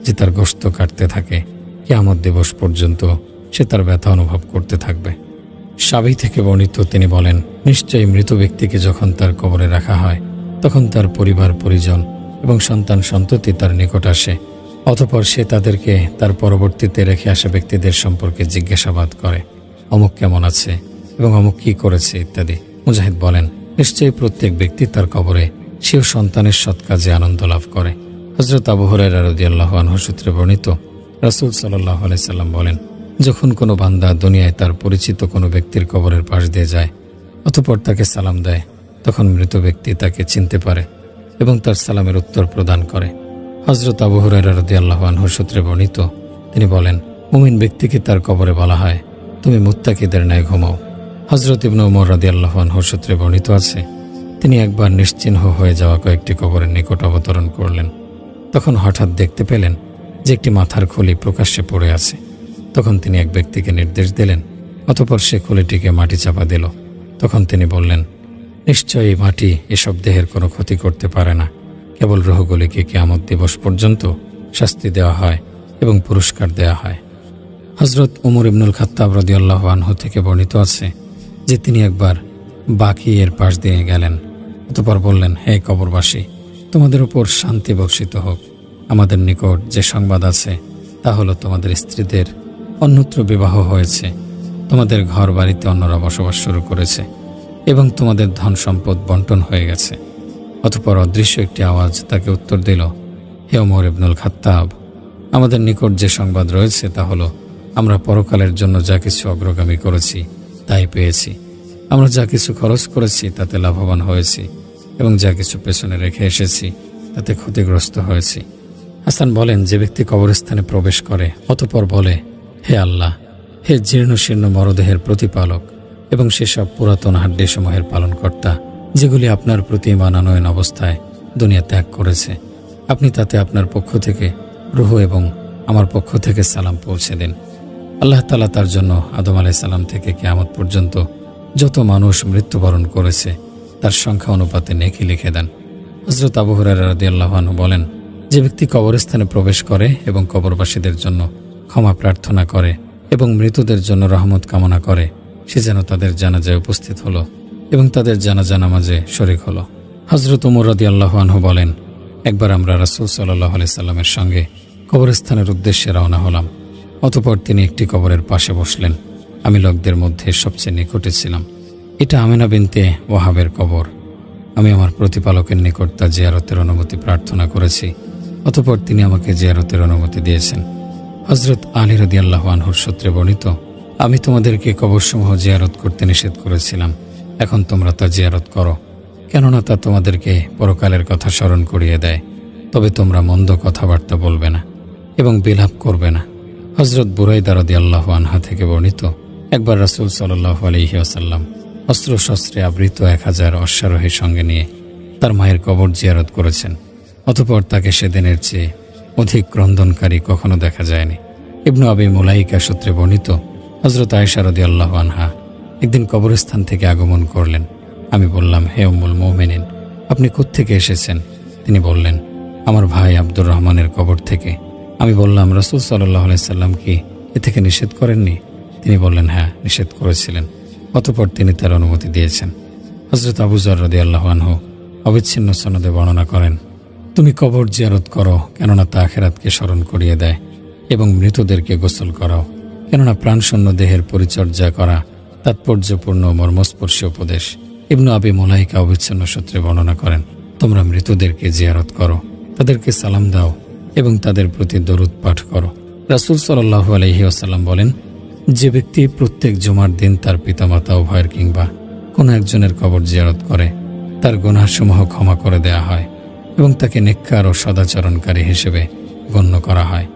যে তার গোশত কাটতে থাকে। কিয়ামত দিবস পর্যন্ত সে তার ব্যথা অনুভব করতে থাকবে। সাবী থেকে বর্ণিত, তিনি বলেন, নিশ্চয়ই মৃত ব্যক্তিকে যখন তার কবরে রাখা হয়, তখন তার পরিবার পরিজন এবং সন্তান সন্ততি তার নিকট আসে। অতঃপর সে তাদেরকে তার পরবর্তীতে রেখে আসা ব্যক্তিদের সম্পর্কে জিজ্ঞাসাবাদ করে, অমুক কেমন আছে এবং অমুক কি করেছে ইত্যাদি। মুজাহিদ বলেন, নিশ্চয়ই প্রত্যেক ব্যক্তি তার কবরে সেও সন্তানের সৎ কাজে আনন্দ লাভ করে। হযরত আবু হুরায়রা রাদিয়াল্লাহু আনহু সূত্রে বর্ণিত, রাসূল সাল্লাল্লাহু আলাইহি সাল্লাম বলেন, যখন কোনো বান্দা দুনিয়ায় তার পরিচিত কোনো ব্যক্তির কবরের পাশ দিয়ে যায়, অতঃপর তাকে সালাম দেয়, তখন মৃত ব্যক্তি তাকে চিনতে পারে এবং তার সালামের উত্তর প্রদান করে। হযরত আবু হুরায়রা রাদিয়াল্লাহু আনহু সূত্রে বর্ণিত, তিনি বলেন, মুমিন ব্যক্তিকে তার কবরে বলা হয়, তুমি মুত্তাকিদের ন্যায় ঘুমাও। হযরত ইবনে ওমর রাদিয়াল্লাহু আনহু সূত্রে বর্ণিত আছে, তিনি একবার নিশ্চিহ্ন হয়ে যাওয়া কয়েকটি কবরের নিকট অবতরণ করলেন। তখন হঠাৎ দেখতে পেলেন যে একটি মাথার খুলি প্রকাশ্যে পড়ে আছে। তখন তিনি এক ব্যক্তিকে নির্দেশ দিলেন, অতঃপর সে খুলিটিকে মাটি চাপা দিল। তখন তিনি বললেন, নিশ্চয়ই মাটি এসব দেহের কোনো ক্ষতি করতে পারে না, কেবল রূহগুলিকে কিয়ামত দিবস পর্যন্ত শাস্তি দেওয়া হয় এবং পুরস্কার দেওয়া হয়। হযরত ওমর ইবনুল খাত্তাব রাদিয়াল্লাহু আনহু থেকে বর্ণিত আছে যে তিনি একবার বাকি এর পাশ দিয়ে গেলেন। অতঃপর বললেন, হে কবরবাসী, তোমাদের উপর শান্তি বর্ষিত হোক। আমাদের নিকট যে সংবাদ আছে তা হলো, তোমাদের স্ত্রীদের অন্যত্র বিবাহ হয়েছে, তোমাদের ঘর বাড়িতে অন্যরা বসবাস শুরু করেছে এবং তোমাদের ধন সম্পদ বন্টন হয়ে গেছে। অতঃপর অদৃশ্য একটি আওয়াজ তাকে উত্তর দিল, হে ওমর ইবনুল খাত্তাব, আমাদের নিকট যে সংবাদ রয়েছে তা হলো আমরা পরকালের জন্য যা কিছু অগ্রগামী করেছি তাই পেয়েছি। আমরা যা কিছু খরচ করেছি তাতে লাভবান হয়েছি এবং যা কিছু পেছনে রেখে এসেছি তাতে ক্ষতিগ্রস্ত হয়েছি। হাসান বলেন, যে ব্যক্তি কবরস্থানে প্রবেশ করে অতঃপর বলে, হে আল্লাহ, হে জীর্ণশীর্ণ মরদেহের প্রতিপালক এবং সেসব পুরাতন হাড্ডিসমূহের পালনকর্তা যেগুলি আপনার প্রতি ঈমান আনয়ন অবস্থায় দুনিয়া ত্যাগ করেছে, আপনি তাতে আপনার পক্ষ থেকে রূহ এবং আমার পক্ষ থেকে সালাম পৌঁছে দিন। আল্লাহ তাআলা তার জন্য আদম আলাইহিস সালাম থেকে কিয়ামত পর্যন্ত যত মানুষ মৃত্যুবরণ করেছে তার সংখ্যা অনুপাতে নেকি লিখে দেন। হযরত আবু হুরায়রা রাদিয়াল্লাহু আনহু বলেন, যে ব্যক্তি কবরস্থানে প্রবেশ করে এবং কবরবাসীদের জন্য ক্ষমা প্রার্থনা করে এবং মৃতদের জন্য রহমত কামনা করে, সে যেন তাদের জানাজায় উপস্থিত হলো এবং তাদের জানাজা নামাজে শরীক হলো। হযরত ওমর রাদিয়াল্লাহু আনহু বলেন, একবার আমরা রাসূল সাল্লাল্লাহু আলাইহি সাল্লামের সঙ্গে কবরস্থানের উদ্দেশ্যে রওনা হলাম। অতঃপর তিনি একটি কবরের পাশে বসলেন। আমি লোকদের মধ্যে সবচেয়ে নিকটে ছিলাম। এটা আমেনা বিনতে ওয়াহাবের কবর। আমি আমার প্রতিপালকের নিকট তা জিয়ারতের অনুমতি প্রার্থনা করেছি। অতঃপর তিনি আমাকে জিয়ারতের অনুমতি দিয়েছেন। হযরত আলী রাদিয়াল্লাহু আনহুর সূত্রে বর্ণিত, আমি তোমাদেরকে কবরসমূহ জিয়ারত করতে নিষেধ করেছিলাম, এখন তোমরা তা জিয়ারত করো, কেননা তা তোমাদেরকে পরকালের কথা স্মরণ করিয়ে দেয়। তবে তোমরা মন্দ কথাবার্তা বলবে না এবং বিলাপ করবে না। হযরত বুরাইদা রাদিয়াল্লাহু আনহা থেকে বর্ণিত, একবার রাসূল সাল্লাল্লাহু আলাইহি ওয়াসাল্লাম অস্ত্র শস্ত্রে আবৃত 1000 অশ্বারোহী সঙ্গে নিয়ে তার মায়ের কবর জিয়ারত করেছেন। অতঃপর তাকে সেদিনের চেয়ে অধিক ক্রন্দনকারী কখনো দেখা যায়নি। ইবনু আবি মুলাইকা সূত্রে বর্ণিত, হযরত আয়েশা রাদিয়াল্লাহু আনহা একদিন কবরস্থান থেকে আগমন করলেন। আমি বললাম, হে উম্মুল মুমিনিন, আপনি কোত্থেকে এসেছেন? তিনি বললেন, আমার ভাই আব্দুর রহমানের কবর থেকে। আমি বললাম, রাসূল সাল্লাল্লাহু আলাইহি সাল্লাম কি এ থেকে নিষেধ করেননি? তিনি বললেন, হ্যাঁ, নিষেধ করেছিলেন। অতঃপর তিনি তার অনুমতি দিয়েছেন। হযরত আবু যর রাদিয়াল্লাহু আনহু অবিচ্ছিন্ন সনদে বর্ণনা করেন, তুমি কবর জিয়ারত করো, কেননা তা আখিরাতকে স্মরণ করিয়ে দেয়, এবং মৃতদেরকে গোসল করাও, কেননা প্রাণশূন্য দেহের পরিচর্যা করা তাৎপর্যপূর্ণ মর্মস্পর্শী উপদেশ। ইবনু আবি মুলাইকা অবিচ্ছিন্ন সূত্রে বর্ণনা করেন, তোমরা মৃতদেরকে জিয়ারত করো, তাদেরকে সালাম দাও এবং তাদের প্রতি দরুদ পাঠ করো। রাসূল সাল্লাল্লাহু আলাইহি ওয়াসাল্লাম বলেন, যে ব্যক্তি প্রত্যেক জুমার দিন তার পিতামাতা উভয়ের কিংবা কোনো একজনের কবর জিয়ারত করে, তার গুনাহসমূহ ক্ষমা করে দেয়া হয় এবং তাকে নেককার ও সদাচরণকারী হিসেবে গণ্য করা হয়।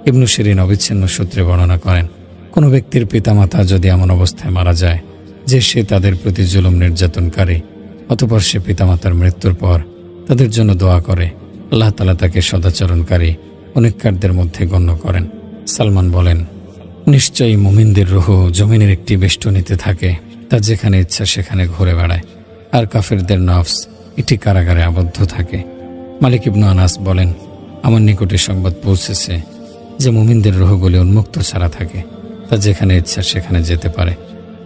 ইবনু শিরিন অবিচ্ছিন্ন সূত্রে বর্ণনা করেন, কোনো ব্যক্তির পিতামাতা যদি এমন অবস্থায় মারা যায় যে সে তাদের প্রতি জুলুম নির্যাতনকারী, অতঃপর সে পিতামাতার মৃত্যুর পর তাদের জন্য দোয়া করে, আল্লাহ তাআলা তাকে সদাচরণকারী ও নেককারদের মধ্যে গণ্য করেন। সালমান বলেন, নিশ্চয়ই মুমিনদের রূহ জমিনের একটি বেষ্টনীতে থাকে, তা যেখানে ইচ্ছা সেখানে ঘুরে বেড়ায়, আর কাফেরদের নফস একটি কারাগারে আবদ্ধ থাকে। মালিক ইবনু আনাস বলেন, আমার নিকটে সংবাদ পৌঁছেছে যে মুমিনদের রূহগুলি উন্মুক্ত ছাড়া থাকে, তা যেখানে ইচ্ছা সেখানে যেতে পারে।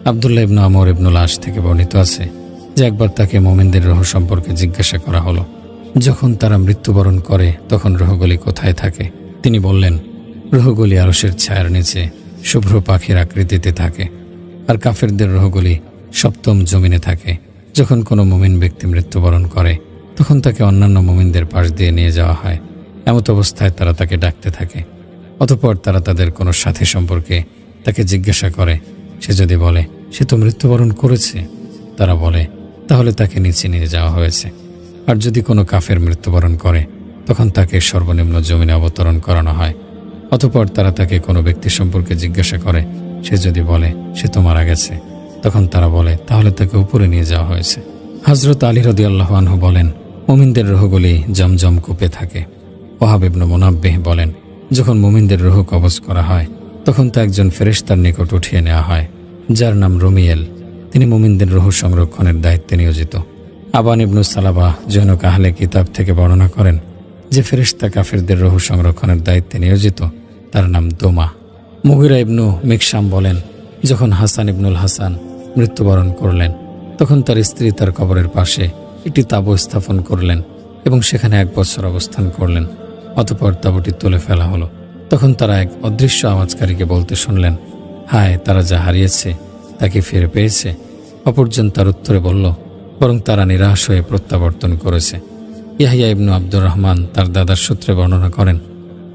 আব্দুল্লাহ ইবনু আমর ইবনুল আস থেকে বর্ণিত আছে যে একবার তাকে মুমিনদের রূহ সম্পর্কে জিজ্ঞাসা করা হলো, যখন তারা মৃত্যুবরণ করে তখন রূহগুলি কোথায় থাকে? তিনি বললেন, রূহগুলি আরশের ছায়ার নিচে শুভ্র পাখির আকৃতিতে থাকে, আর কাফেরদের রূহগুলি সপ্তম জমিনে থাকে। যখন কোনো মুমিন ব্যক্তি মৃত্যুবরণ করে তখন তাকে অন্যান্য মুমিনদের পাশ দিয়ে নিয়ে যাওয়া হয়। এমত অবস্থায় তারা তাকে ডাকতে থাকে। অতঃপর তারা তাদের কোনো সাথী সম্পর্কে তাকে জিজ্ঞাসা করে। সে যদি বলে সে তো মৃত্যুবরণ করেছে, তারা বলে তাহলে তাকে নিচে নিয়ে যাওয়া হয়েছে। আর যদি কোনো কাফের মৃত্যুবরণ করে তখন তাকে সর্বনিম্ন জমিনে অবতরণ করানো হয়। অতঃপর তারা তাকে কোনো ব্যক্তি সম্পর্কে জিজ্ঞাসা করে। সে যদি বলে সে তো মারা গেছে, তখন তারা বলে তাহলে তাকে উপরে নিয়ে যাওয়া হয়েছে। হযরত আলী রাদিয়াল্লাহু আনহু বলেন, মুমিনদের রূহগুলি জমজম কূপে থাকে। ওয়াহাব ইবনে মুনাব্বিহ বলেন, যখন মুমিনদের রূহ কবজ করা হয় তখন তা একজন ফেরেশতার নিকট উঠিয়ে নেওয়া হয়, যার নাম রুমিয়েল। তিনি মুমিনদের রূহ সংরক্ষণের দায়িত্বে নিয়োজিত। আবান ইবনু সালাবা জৈনক আহলে কিতাব থেকে বর্ণনা করেন যে ফেরেশতা কাফেরদের রূহ সংরক্ষণের দায়িত্বে নিয়োজিত, তার নাম দোমা। মুগিরা ইবনু মিকশাম বলেন, যখন হাসান ইবনুল হাসান মৃত্যুবরণ করলেন তখন তার স্ত্রী তার কবরের পাশে একটি তাঁবু স্থাপন করলেন এবং সেখানে 1 বছর অবস্থান করলেন। অতঃপর তাঁবুটি তুলে ফেলা হলো। তখন তারা এক অদৃশ্য আওয়াজকারীকে বলতে শুনলেন, হায়, তারা যা হারিয়েছে তাকে ফিরে পেয়েছে। অপরজন তার উত্তরে বলল, বরং তারা নিরাশ হয়ে প্রত্যাবর্তন করেছে। ইয়াহিয়া ইবনু আব্দুর রহমান তার দাদার সূত্রে বর্ণনা করেন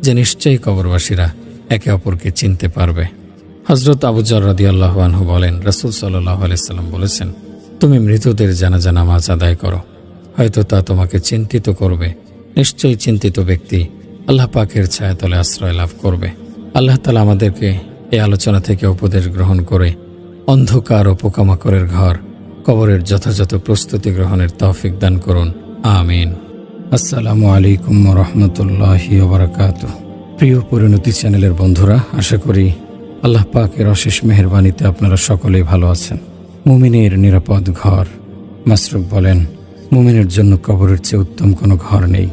যে নিশ্চয়ই কবরবাসীরা একে অপরকে চিনতে পারবে। হযরত আবু যর রাদিয়াল্লাহু আনহু বলেন, রাসূল সাল্লাল্লাহু আলাইহি সাল্লাম বলেছেন, তুমি মৃতদের জানাজা নামাজ আদায় করো, হয়তো তা তোমাকে চিন্তিত করবে। নিশ্চয়ই চিন্তিত ব্যক্তি আল্লাহ পাকের ছায়াতলে আশ্রয় লাভ করবে। আল্লাহ তাআলা আমাদেরকে এই আলোচনা থেকে উপদেশ গ্রহণ করে অন্ধকার ও পোকামাকড়ের ঘর কবরের যথাযথ প্রস্তুতি গ্রহণের তৌফিক দান করুন। আমিন। আসসালামু আলাইকুম ওয়া রাহমাতুল্লাহি ওয়া বারাকাতুহু। প্রিয় পরিণতি চ্যানেলের বন্ধুরা, আশা করি আল্লাহ পাকের অশেষ মেহেরবানিতে আপনারা সকলেই ভালো আছেন। মুমিনের নিরাপদ ঘর। মাসরুক বলেন, মুমিনের জন্য কবরের চেয়ে উত্তম কোনো ঘর নেই।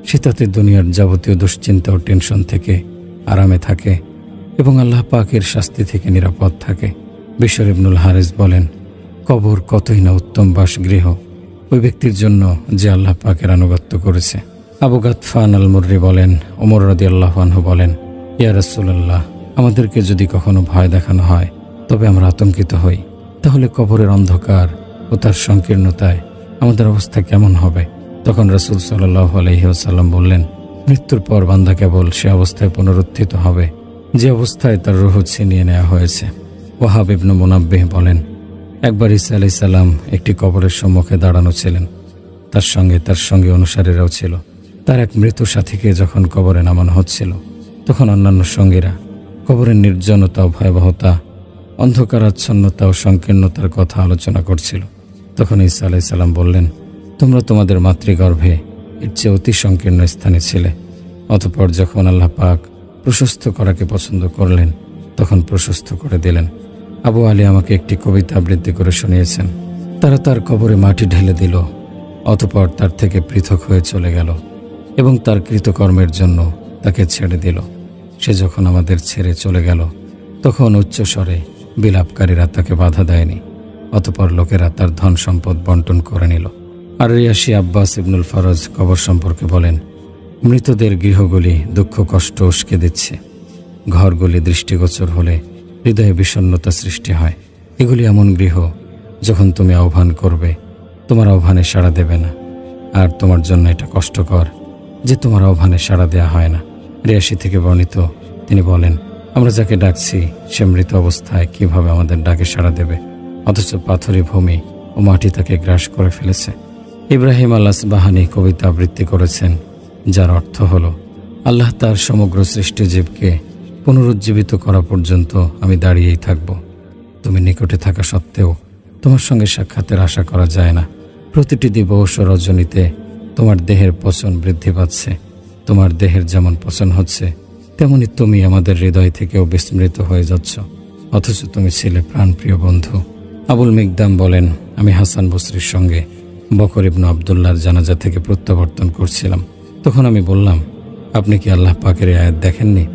সে তাতে দুনিয়ার যাবতীয় দুশ্চিন্তা ও টেনশন থেকে আরামে থাকে এবং আল্লাহ পাকের শাস্তি থেকে নিরাপদ থাকে। বিশর ইবনুল হারিস বলেন, কবর কতই না উত্তম বাসগৃহ ওই ব্যক্তির জন্য যে আল্লাহ পাকের আনুগত্য করেছে। আবু গাতফান আল মুররি বলেন, ওমর রাদিয়াল্লাহু আনহু বলেন, ইয়া রাসূলুল্লাহ, আমাদেরকে যদি কখনো ভয় দেখানো হয় তবে আমরা আতঙ্কিত হই, তাহলে কবরের অন্ধকার ও তার সংকীর্ণতায় আমাদের অবস্থা কেমন হবে? তখন রাসূল সাল্লাল্লাহু আলাইহি ওয়াসাল্লাম বললেন, মৃত্যুর পর বান্দা কেবল সে অবস্থায় পুনরুত্থিত হবে যে অবস্থায় তার রূহ ছিনিয়ে নেওয়া হয়েছে। ওয়াহাব ইবনে মুনাব্বিহ বলেন, একবার ঈসা আলাইহিস সালাম একটি কবরের সম্মুখে দাঁড়ানো ছিলেন। তার সঙ্গে অনুসারীরাও ছিল। তার এক মৃত সাথীকে যখন কবরে নামানো হচ্ছিল, তখন অন্যান্য সঙ্গীরা কবরের নির্জনতা ও ভয়াবহতা, অন্ধকারাচ্ছন্নতা ও সংকীর্ণতার কথা আলোচনা করছিল। তখন ঈসা আলাইহিস সালাম বললেন, তোমরা তোমাদের মাতৃগর্ভে এর চেয়ে অতি সংকীর্ণ স্থানে ছিলে। অতঃপর যখন আল্লাহ পাক প্রশস্ত করাকে পছন্দ করলেন, তখন প্রশস্ত করে দিলেন। আবু আলী আমাকে একটি কবিতা আবৃত্তি করে শুনিয়েছেন। তারা তার কবরে মাটি ঢেলে দিল, অতঃপর তার থেকে পৃথক হয়ে চলে গেল এবং তার কৃতকর্মের জন্য তাকে ছেড়ে দিল। সে যখন আমাদের ছেড়ে চলে গেল, তখন উচ্চস্বরে বিলাপকারীরা তাকে বাধা দেয়নি। অতঃপর লোকেরা তার ধন সম্পদ বন্টন করে নিল। আর রিয়াশি আব্বাস ইবনুল ফরজ কবর সম্পর্কে বলেন, মৃতদের গৃহগুলি দুঃখ কষ্ট উস্কে দিচ্ছে। ঘরগুলি দৃষ্টিগোচর হলে হৃদয়ে বিষণ্ণতা সৃষ্টি হয়। এগুলি এমন গৃহ, যখন তুমি আহ্বান করবে তোমার আহ্বানে সাড়া দেবে না, আর তোমার জন্য এটা কষ্টকর যে তোমার আহ্বানে সাড়া দেয়া হয় না। রিয়াশি থেকে বর্ণিত, তিনি বলেন, আমরা যাকে ডাকছি সে মৃত অবস্থায় কিভাবে আমাদের ডাকে সাড়া দেবে, অথচ পাথুরে ভূমি ও মাটি তাকে গ্রাস করে ফেলেছে। ইব্রাহিম আল আসবাহানি কবিতা আবৃত্তি করেছেন, যার অর্থ হল, আল্লাহ তার সমগ্র সৃষ্টিজীবকে পুনরুজ্জীবিত করা পর্যন্ত আমি দাঁড়িয়েই থাকব। তুমি নিকটে থাকা সত্ত্বেও তোমার সঙ্গে সাক্ষাতের আশা করা যায় না। প্রতিটি দিবস ও রজনীতে তোমার দেহের পচন বৃদ্ধি পাচ্ছে। তোমার দেহের যেমন পচন হচ্ছে, তেমনি তুমি আমাদের হৃদয় থেকেও বিস্মৃত হয়ে যাচ্ছ, অথচ তুমি ছিলে প্রাণপ্রিয় বন্ধু। আবুল মিকদাম বলেন, আমি হাসান বসরির সঙ্গে বকর ইবনু আবদুল্লাহর জানাজা থেকে প্রত্যাবর্তন করছিলাম। তখন আমি বললাম, আপনি কি আল্লাহ পাকের আয়াত দেখেননি?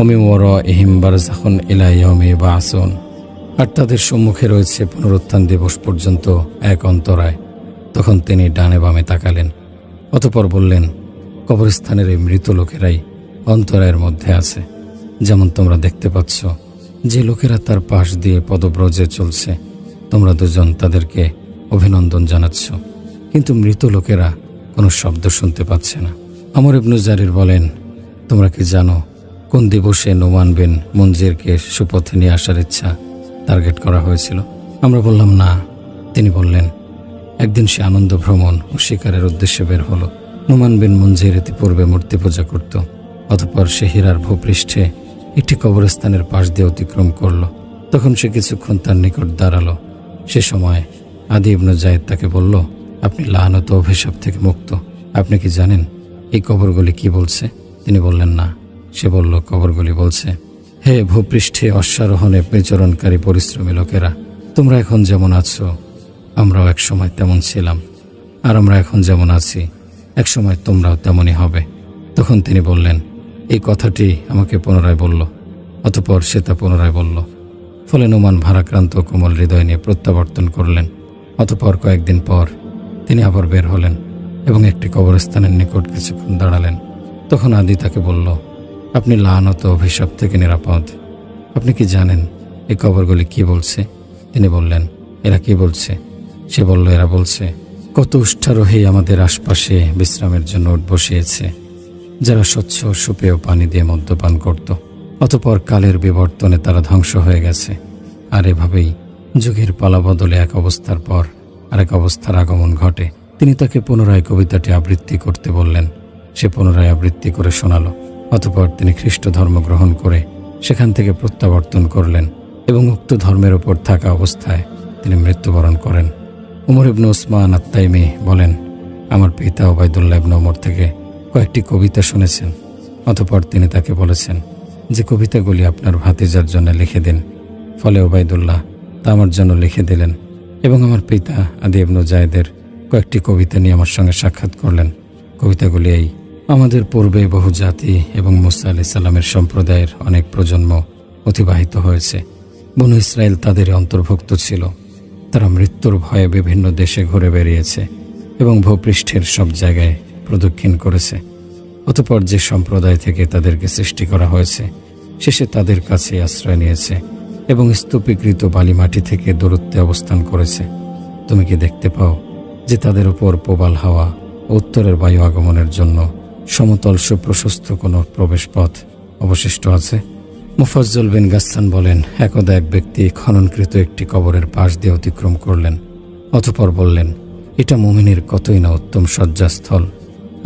ওমি ওয়ারাইহিম বারযাখুন ইলা ইয়াউমি ইউবআসুন। আর তাদের সম্মুখে রয়েছে পুনরুত্থান দিবস পর্যন্ত এক অন্তরায়। তখন তিনি ডানে বামে তাকালেন, অতঃপর বললেন, কবরস্থানের এই মৃত লোকেরাই অন্তরায়ের মধ্যে আছে। যেমন তোমরা দেখতে পাচ্ছ যে লোকেরা তার পাশ দিয়ে পদব্রজে চলছে, তোমরা দুজন তাদেরকে অভিনন্দন জানাচ্ছ, কিন্তু মৃত লোকেরা কোনো শব্দ শুনতে পাচ্ছে না। আমর ইবনু জারির বলেন, তোমরা কি জানো কোন দিবসে নোমান বিন মুনজিরকে সুপথে নিয়ে আসার ইচ্ছা টার্গেট করা হয়েছিল? আমরা বললাম, না। তিনি বললেন, একদিন সে আনন্দ ভ্রমণ ও শিকারের উদ্দেশ্যে বের হলো। নোমান বিন মুনজির ইতিপূর্বে মূর্তি পূজা করত। অতঃপর সে হীরার ভূপৃষ্ঠে একটি কবরস্থানের পাশ দিয়ে অতিক্রম করল। তখন সে কিছুক্ষণ তার নিকট দাঁড়ালো। সে সময় আদি ইবনু যায়েদ তাকে বলল, আপনি লানত ও অভিশাপ থেকে মুক্ত। আপনি কি জানেন এই কবরগুলি কি বলছে? তিনি বললেন, না। সে বলল, কবরগুলি বলছে, হে ভূপৃষ্ঠে অশ্বারোহণে বিচরণকারী পরিশ্রমী লোকেরা, তোমরা এখন যেমন আছো আমরাও এক সময় তেমন ছিলাম, আর আমরা এখন যেমন আছি এক সময় তোমরাও তেমনই হবে। তখন তিনি বললেন, এই কথাটি আমাকে পুনরায় বলল। অতঃপর সে তা পুনরায় বলল। ফলে নোমান ভারাক্রান্ত কোমল হৃদয় নিয়ে প্রত্যাবর্তন করলেন। অতঃপর কয়েকদিন পর তিনি আবার বের হলেন এবং একটি কবরস্থানের নিকট কিছুক্ষণ দাঁড়ালেন। তখন আদি তাকে বলল, আপনি লানত অভিশাপ থেকে নিরাপদ। আপনি কি জানেন এই কবরগুলি কি বলছে? তিনি বললেন, এরা কি বলছে? সে বলল, এরা বলছে, কত উষ্ঠারোহী আমাদের আশপাশে বিশ্রামের জন্য উঠ বসিয়েছে, যারা স্বচ্ছ সুপেয় পানি দিয়ে মদ্যপান করত। অতপর কালের বিবর্তনে তারা ধ্বংস হয়ে গেছে। আর এভাবেই যুগের পালাবদলে এক অবস্থার পর আরেক অবস্থার আগমন ঘটে। তিনি তাকে পুনরায় কবিতাটি আবৃত্তি করতে বললেন। সে পুনরায় আবৃত্তি করে শোনালো। অতপর তিনি খ্রিস্ট ধর্ম গ্রহণ করে সেখান থেকে প্রত্যাবর্তন করলেন এবং উক্ত ধর্মের ওপর থাকা অবস্থায় তিনি মৃত্যুবরণ করেন। উমর ইবনে উসমান আত-তাইমি বলেন, আমার পিতা ওবায়দুল্লাহ ইবনে ওমর থেকে কয়েকটি কবিতা শুনেছেন। অতপর তিনি তাকে বলেছেন যে কবিতাগুলি আপনার ভাতিজার জন্য লিখে দিন। ফলে ওবায়দুল্লাহ তা আমার জন্য লিখে দিলেন এবং আমার পিতা আদি ইবনে জায়েদের কয়েকটি কবিতা নিয়ে আমার সঙ্গে সাক্ষাৎ করলেন। কবিতাগুলি এই: আমাদের পূর্বে বহু জাতি এবং মুসা আলাইহিস সালামের সম্প্রদায়ের অনেক প্রজন্ম অতিবাহিত হয়েছে। বনু ইসরায়েল তাদের অন্তর্ভুক্ত ছিল। তারা মৃত্যুর ভয়ে বিভিন্ন দেশে ঘুরে বেরিয়েছে এবং ভূপৃষ্ঠের সব জায়গায় প্রদক্ষিণ করেছে। অতপর যে সম্প্রদায় থেকে তাদেরকে সৃষ্টি করা হয়েছে শেষে তাদের কাছে আশ্রয় নিয়েছে এবং স্তূপীকৃত বালিমাটি থেকে দূরত্বে অবস্থান করেছে। তুমি কি দেখতে পাও যে তাদের উপর প্রবাল হাওয়া ও উত্তরের বায়ু আগমনের জন্য সমতল সুপ্রশস্ত কোনো প্রবেশপথ অবশিষ্ট আছে? মুফাজ্জল বিন গাসসান বলেন, একদা এক ব্যক্তি খননকৃত একটি কবরের পাশ দিয়ে অতিক্রম করলেন। অতপর বললেন, এটা মুমিনের কতই না উত্তম শয্যাস্থল।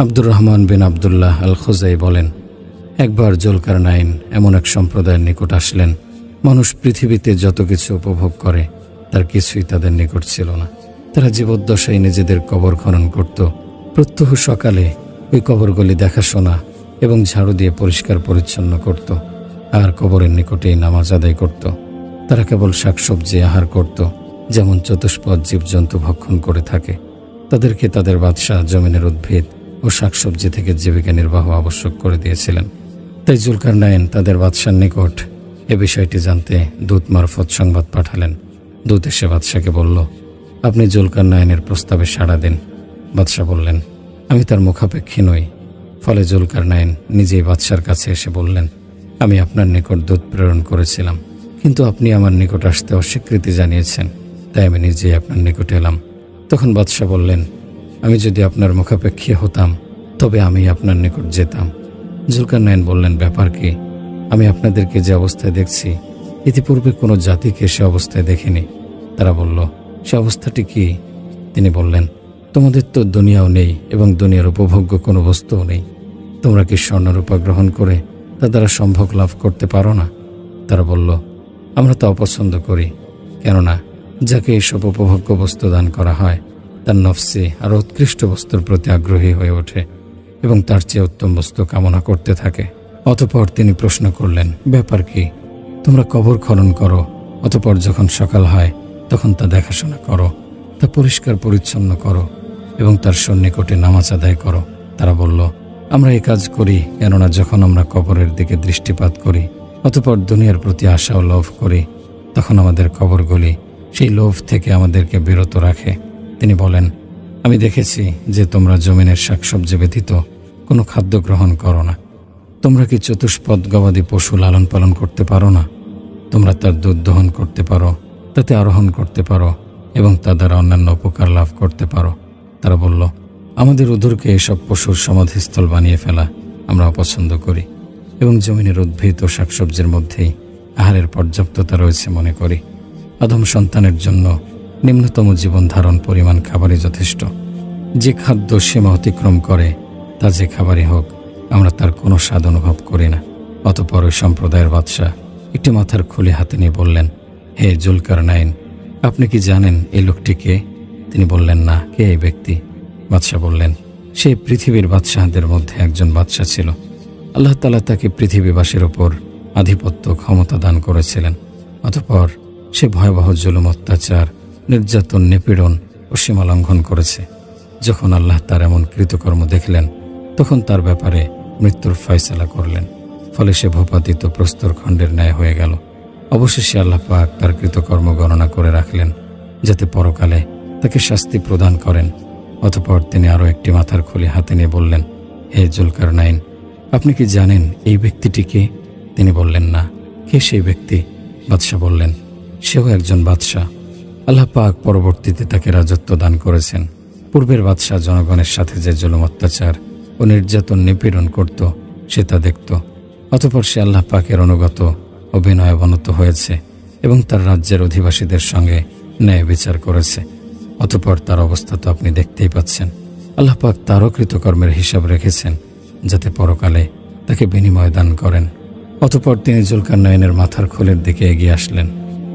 আব্দুর রহমান বিন আবদুল্লাহ আল খুজাই বলেন, একবার জুলকারনাইন এমন এক সম্প্রদায়ের নিকট আসলেন। মানুষ পৃথিবীতে যত কিছু উপভোগ করে তার কিছুই তাদের নিকট ছিল না। তারা জীবদ্দশায় নিজেদের কবর খনন করত। প্রত্যহ সকালে ওই কবরগুলি দেখাশোনা এবং ঝাড়ু দিয়ে পরিষ্কার পরিচ্ছন্ন করত আর কবরের নিকটেই নামাজ আদায় করত। তারা কেবল শাকসবজি আহার করত, যেমন চতুষ্পদ জীবজন্তু ভক্ষণ করে থাকে। তাদেরকে তাদের বাদশাহ জমিনের উদ্ভিদ ও শাকসবজি থেকে জীবিকা নির্বাহ আবশ্যক করে দিয়েছিলেন। তাই জুলকারনাইন তাদের বাদশার নিকট এ বিষয়টি জানতে দূত মারফত সংবাদ পাঠালেন। দূত এসে বাদশাকে বলল, আপনি জুলকারনাইনের প্রস্তাবে সাড়া দিন। বাদশাহ বললেন, আমি তার মুখাপেক্ষী নই। ফলে জুলকারনাইন নিজেই বাদশার কাছে এসে বললেন, আমি আপনার নিকট দূত প্রেরণ করেছিলাম, কিন্তু আপনি আমার নিকট আসতে অস্বীকৃতি জানিয়েছেন, তাই আমি নিজেই আপনার নিকট এলাম। তখন বাদশাহ বললেন, আমি যদি আপনার মুখাপেক্ষী হতাম তবে আমি আপনার নিকট যেতাম। জুলকারনাইন বললেন, ব্যাপার কি? আমি আপনাদেরকে যে অবস্থায় দেখছি ইতিপূর্বে কোনো জাতিকে সে অবস্থায় দেখিনি। তারা বলল, সে অবস্থাটি কি? তিনি বললেন, তোমাদের তো দুনিয়াও নেই এবং দুনিয়ার উপভোগ্য কোনো বস্তুও নেই। তোমরা কি স্বর্ণরূপা গ্রহণ করে তা দ্বারা সম্ভোগ লাভ করতে পারো না? তারা বলল, আমরা তা অপছন্দ করি, কেননা যাকে এইসব উপভোগ্য বস্তু দান করা হয় তার নফসে আরও উৎকৃষ্ট বস্তুর প্রতি আগ্রহী হয়ে ওঠে এবং তার চেয়ে উত্তম বস্তু কামনা করতে থাকে। অতপর তিনি প্রশ্ন করলেন, ব্যাপার কি? তোমরা কবর খনন করো, অতপর যখন সকাল হয় তখন তা দেখাশোনা করো, তা পরিষ্কার পরিচ্ছন্ন করো এবং তার সন্নিকটে নামাজ আদায় করো। তারা বলল, আমরা এই কাজ করি কেননা যখন আমরা কবরের দিকে দৃষ্টিপাত করি অতপর দুনিয়ার প্রতি আশা ও লোভ করি, তখন আমাদের কবরগুলি সেই লোভ থেকে আমাদেরকে বিরত রাখে। তিনি বলেন, আমি দেখেছি যে তোমরা জমিনের শাকসবজি ব্যতীত কোনো খাদ্য গ্রহণ করো না। তোমরা কি চতুষ্পদ গবাদি পশু লালন পালন করতে পারো না? তোমরা তার দুধ দহন করতে পারো, তাতে আরোহণ করতে পারো এবং তা দ্বারা অন্যান্য উপকার লাভ করতে পারো। তারা বলল, আমাদের উদরকে এসব পশুর সমাধিস্থল বানিয়ে ফেলা আমরা অপছন্দ করি এবং জমিনের উদ্ভিদ ও শাকসবজির মধ্যেই আহারের পর্যাপ্ততা রয়েছে মনে করি। আদম সন্তানের জন্য নিম্নতম জীবন ধারণ পরিমাণ খাবারই যথেষ্ট। যে খাদ্য সীমা অতিক্রম করে তা যে খাবারই হোক আমরা তার কোনো স্বাদ অনুভব করি না। অতপর ওই সম্প্রদায়ের বাদশাহ একটি মাথার খুলি হাতে নিয়ে বললেন, হে জুলকারনাইন, আপনি কি জানেন এই লোকটি কে? তিনি বললেন, না, কে এই ব্যক্তি? বাদশাহ বললেন, সে পৃথিবীর বাদশাহদের মধ্যে একজন বাদশাহ ছিল। আল্লাহ তাআলা তাকে পৃথিবীবাসীর ওপর আধিপত্য ক্ষমতা দান করেছিলেন। অতপর সে ভয়াবহ জুলুম, অত্যাচার, নির্যাতন, নিপীড়ন ও সীমা লঙ্ঘন করেছে। যখন আল্লাহ তার এমন কৃতকর্ম দেখলেন তখন তার ব্যাপারে মৃত্যুর ফয়সালা করলেন। ফলে সে ভূপাতিত প্রস্তরখণ্ডের ন্যায় হয়ে গেল। অবশেষে আল্লাহ পাক তার কৃতকর্ম গণনা করে রাখলেন যাতে পরকালে তাকে শাস্তি প্রদান করেন। অতপর তিনি আরও একটি মাথার খুলি হাতে নিয়ে বললেন, হে জুলকারনাইন, আপনি কি জানেন এই ব্যক্তিটিকে? তিনি বললেন, না, কে সেই ব্যক্তি? বাদশাহ বললেন, সেও একজন বাদশাহ। আল্লাহ পাক পরবর্তীতে তাকে রাজত্ব দান করেছেন। পূর্বের বাদশাহ জনগণের সাথে যে জুলুম অত্যাচার ও নির্যাতন নিপীড়ন করত সে তা দেখত। অতঃপর সে আল্লাহ পাকের অনুগত ও বিনয়াবনত হয়েছে এবং তার রাজ্যের অধিবাসীদের সঙ্গে ন্যায় বিচার করেছে। অতঃপর তার অবস্থা তো আপনি দেখতেই পাচ্ছেন। আল্লাহ পাক তারও কৃতকর্মের হিসাব রেখেছেন যাতে পরকালে তাকে বিনিময় দান করেন। অতঃপর তিনি জুলকারনাইনের মাথার খোলের দিকে এগিয়ে আসলেন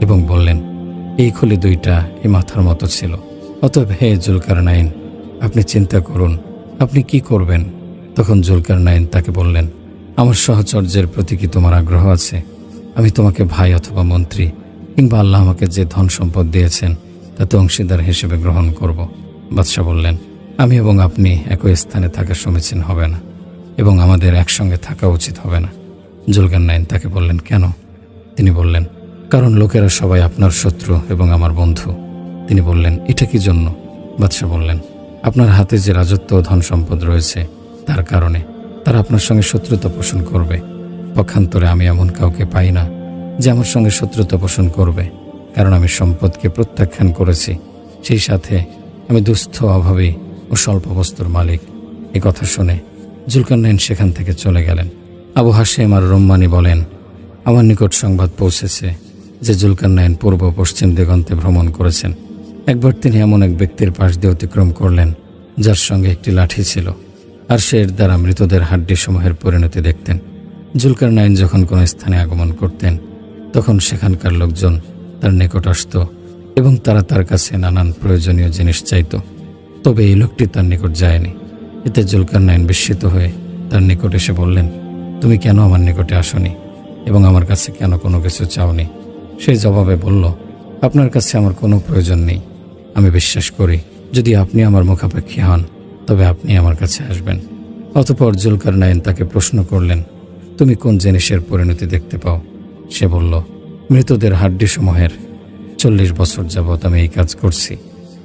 এবং বললেন, এই খুলি দুইটা এই মাথার মতো ছিল। অতএব হে জুলকারনাইন, আপনি চিন্তা করুন আপনি কি করবেন। তখন জুলকারনাইন তাকে বললেন, আমার সহচর্যের প্রতি কি তোমার আগ্রহ আছে? আমি তোমাকে ভাই অথবা মন্ত্রী কিংবা আল্লাহ আমাকে যে ধন সম্পদ দিয়েছেন তাতে অংশীদার হিসেবে গ্রহণ করব। বাদশাহ বললেন, আমি এবং আপনি একই স্থানে থাকা সমীচীন হবে না এবং আমাদের একসঙ্গে থাকা উচিত হবে না। জুলকারনাইন তাকে বললেন, কেন? তিনি বললেন, কারণ লোকেরা সবাই আপনার শত্রু এবং আমার বন্ধু। তিনি বললেন, এটা কি জন্য? বাদশাহ বললেন, আপনার হাতে যে রাজত্ব ও ধন সম্পদ রয়েছে তার কারণে তারা আপনার সঙ্গে শত্রুতা পোষণ করবে। পক্ষান্তরে আমি এমন কাউকে পাই না যে আমার সঙ্গে শত্রুতা পোষণ করবে, কারণ আমি সম্পদকে প্রত্যাখ্যান করেছি, সেই সাথে আমি দুস্থ, অভাবী ও স্বল্প বস্তুর মালিক। এ কথা শুনে জুলকারনাইন সেখান থেকে চলে গেলেন। আবু হাশেম আর রুম্মানি বলেন, আমার নিকট সংবাদ পৌঁছেছে যে জুলকারনাইন পূর্ব পশ্চিম দিগন্তে ভ্রমণ করেছেন। একবার তিনি এমন এক ব্যক্তির পাশ দিয়ে অতিক্রম করলেন যার সঙ্গে একটি লাঠি ছিল, আর সে এর দ্বারা মৃতদের হাড্ডিসমূহের পরিণতি দেখতেন। জুলকারনাইন যখন কোনো স্থানে আগমন করতেন তখন সেখানকার লোকজন তার নিকট আসত এবং তারা তার কাছে নানান প্রয়োজনীয় জিনিস চাইত। তবে এই লোকটি তার নিকট যায়নি। এতে জুলকারনাইন বিস্মিত হয়ে তার নিকট এসে বললেন, তুমি কেন আমার নিকটে আসনি এবং আমার কাছে কেন কোনো কিছু চাওনি? সে জবাবে বলল, আপনার কাছে আমার কোনো প্রয়োজন নেই। আমি বিশ্বাস করি যদি আপনি আমার মুখাপেক্ষী হন তবে আপনি আমার কাছে আসবেন। অতঃপর জুলকারনাইন তাকে প্রশ্ন করলেন, তুমি কোন জিনিসের পরিণতি দেখতে পাও? সে বলল, মৃতদের হাড্ডিসমূহের। 40 বছর যাবৎ আমি এই কাজ করছি।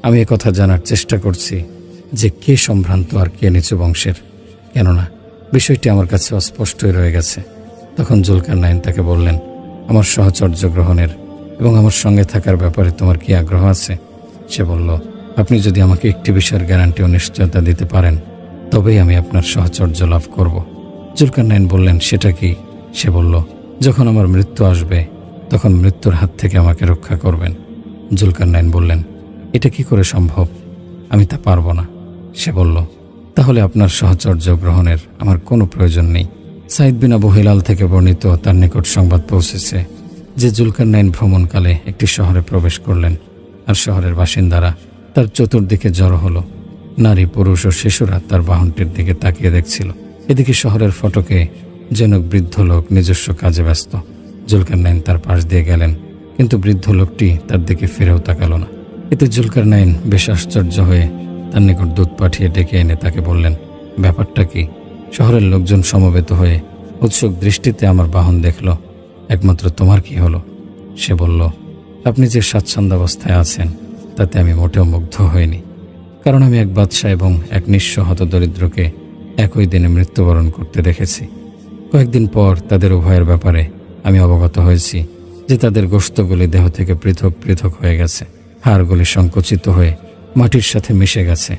আমি কথা জানার চেষ্টা করছি যে কে সম্ভ্রান্ত আর কে নিচু বংশের, কেননা বিষয়টি আমার কাছে অস্পষ্টই রয়ে গেছে। তখন জুলকারনাইন তাকে বললেন, আমার সহচর্য গ্রহণের এবং আমার সঙ্গে থাকার ব্যাপারে তোমার কি আগ্রহ আছে? সে বলল, আপনি যদি আমাকে একটি বিষয়ের গ্যারান্টি ও নিশ্চয়তা দিতে পারেন তবেই আমি আপনার সহচর্য লাভ করব। জুলকারনাইন বললেন, সেটা কি? সে বলল, যখন আমার মৃত্যু আসবে তখন মৃত্যুর হাত থেকে আমাকে রক্ষা করবেন। জুলকারনাইন বললেন, এটা কি করে সম্ভব? আমি তা পারব না। সে বলল, তাহলে আপনার সহচর্য গ্রহণের আমার কোনো প্রয়োজন নেই। সাইদ বিন আবু হিলাল থেকে বর্ণিত, তার নিকট সংবাদ পৌঁছেছে যে জুলকারনাইন ভ্রমণকালে একটি শহরে প্রবেশ করলেন, আর শহরের বাসিন্দারা তার চতুর্দিকে জড়ো হলো। নারী, পুরুষ ও শিশুরা তার বাহনটির দিকে তাকিয়ে দেখছিল। এদিকে শহরের ফটকে যেন বৃদ্ধ লোক নিজস্ব কাজে ব্যস্ত। জুলকারনাইন তার পাশ দিয়ে গেলেন, কিন্তু বৃদ্ধ লোকটি তার দিকে ফিরেও তাকালো না। এতে জুলকারনাইন বেশ আশ্চর্য হয়ে তার নিকট দূত পাঠিয়ে ডেকে এনে তাকে বললেন, ব্যাপারটা কি? শহরের লোকজন সমবেত হয়ে উৎসুক দৃষ্টিতে আমার বাহন দেখল, একমাত্র তোমার কি হলো? সে বলল, আপনি যে স্বাচ্ছন্দ্যাবস্থায় আছেন তাতে আমি মোটেও মুগ্ধ হইনি, কারণ আমি এক বাদশা এবং এক নিঃস্ব হতদরিদ্রকে একই দিনে মৃত্যুবরণ করতে দেখেছি। কয়েকদিন পর তাদের উভয়ের ব্যাপারে আমি অবগত হয়েছি যে তাদের গোশতগুলি দেহ থেকে পৃথক পৃথক হয়ে গেছে, হাড়গুলি সংকুচিত হয়ে মাটির সাথে মিশে গেছে।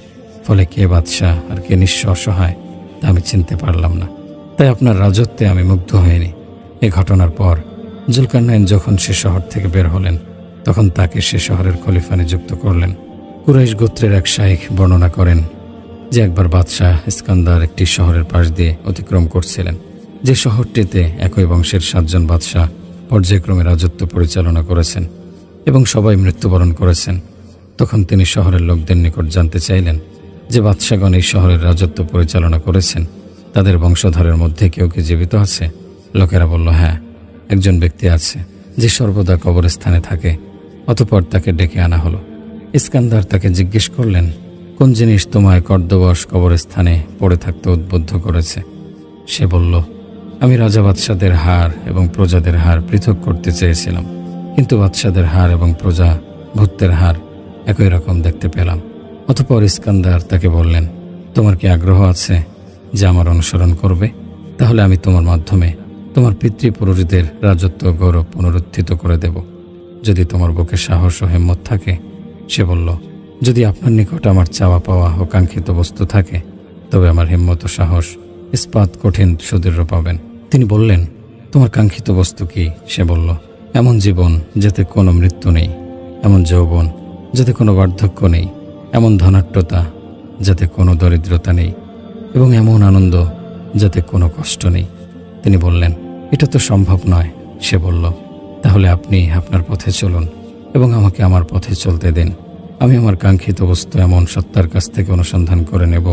ফলে কে বাদশা আর কে নিঃস্ব অসহায় তা আমি চিনতে পারলাম না। তাই আপনার রাজত্বে আমি মুগ্ধ হইনি। এ ঘটনার পর জুলকারনাইন যখন সে শহর থেকে বের হলেন তখন তাকে সে শহরের খলিফা নিযুক্ত করলেন। কুরাইশ গোত্রের এক শাইখ বর্ণনা করেন যে একবার বাদশাহ ইস্কান্দার একটি শহরের পাশ দিয়ে অতিক্রম করছিলেন, যে শহরটিতে একই বংশের 7 জন বাদশাহ পর্যায়ক্রমে রাজত্ব পরিচালনা করেছেন এবং সবাই মৃত্যুবরণ করেছেন। তখন তিনি শহরের লোকদের নিকট জানতে চাইলেন যে বাদশাগণ এই শহরের রাজত্ব পরিচালনা করেছেন তাদের বংশধরের মধ্যে কেউ কি জীবিত আছে? লোকেরা বলল, হ্যাঁ, একজন ব্যক্তি আছে যে সর্বদা কবরস্থানে থাকে। অতঃপর তাকে ডেকে আনা হলো। ইস্কান্দার তাকে জিজ্ঞেস করলেন, কোন জিনিস তোমায় কর্দবশ কবরস্থানে পড়ে থাকতে উদ্বুদ্ধ করেছে? সে বলল, আমি রাজা বাদশাদের হাড় এবং প্রজাদের হাড় পৃথক করতে চেয়েছিলাম, কিন্তু বাদশাদের হাড় এবং প্রজা ভূতের হাড় একই রকম দেখতে পেলাম। অতঃপর ইস্কান্দার তাকে বললেন, তোমার কি আগ্রহ আছে যে আমার অনুসরণ করবে? তাহলে আমি তোমার মাধ্যমে তোমার পিতৃপুরুষদের রাজত্ব গৌরব পুনরুত্থিত করে দেব। যদি তোমার বুকে সাহস ও হিম্মত থাকে। সে বলল, যদি আপনার নিকট আমার চাওয়া পাওয়া ও কাঙ্ক্ষিত বস্তু থাকে, তবে আমার হিম্মত ও সাহস ইস্পাত কঠিন সুদৃঢ় পাবেন। তিনি বললেন, তোমার কাঙ্ক্ষিত বস্তু কি? সে বলল, এমন জীবন যাতে কোনো মৃত্যু নেই, এমন যৌবন যাতে কোনো বার্ধক্য নেই, এমন ধনাঢ্যতা যাতে কোনো দরিদ্রতা নেই, এবং এমন আনন্দ যাতে কোনো কষ্ট নেই। তিনি বললেন, এটা তো সম্ভব নয়। সে বলল, তাহলে আপনি আপনার পথে চলুন এবং আমাকে আমার পথে চলতে দিন। আমি আমার কাঙ্ক্ষিত বস্তু এমন সত্তার কাছ থেকে অনুসন্ধান করে নেব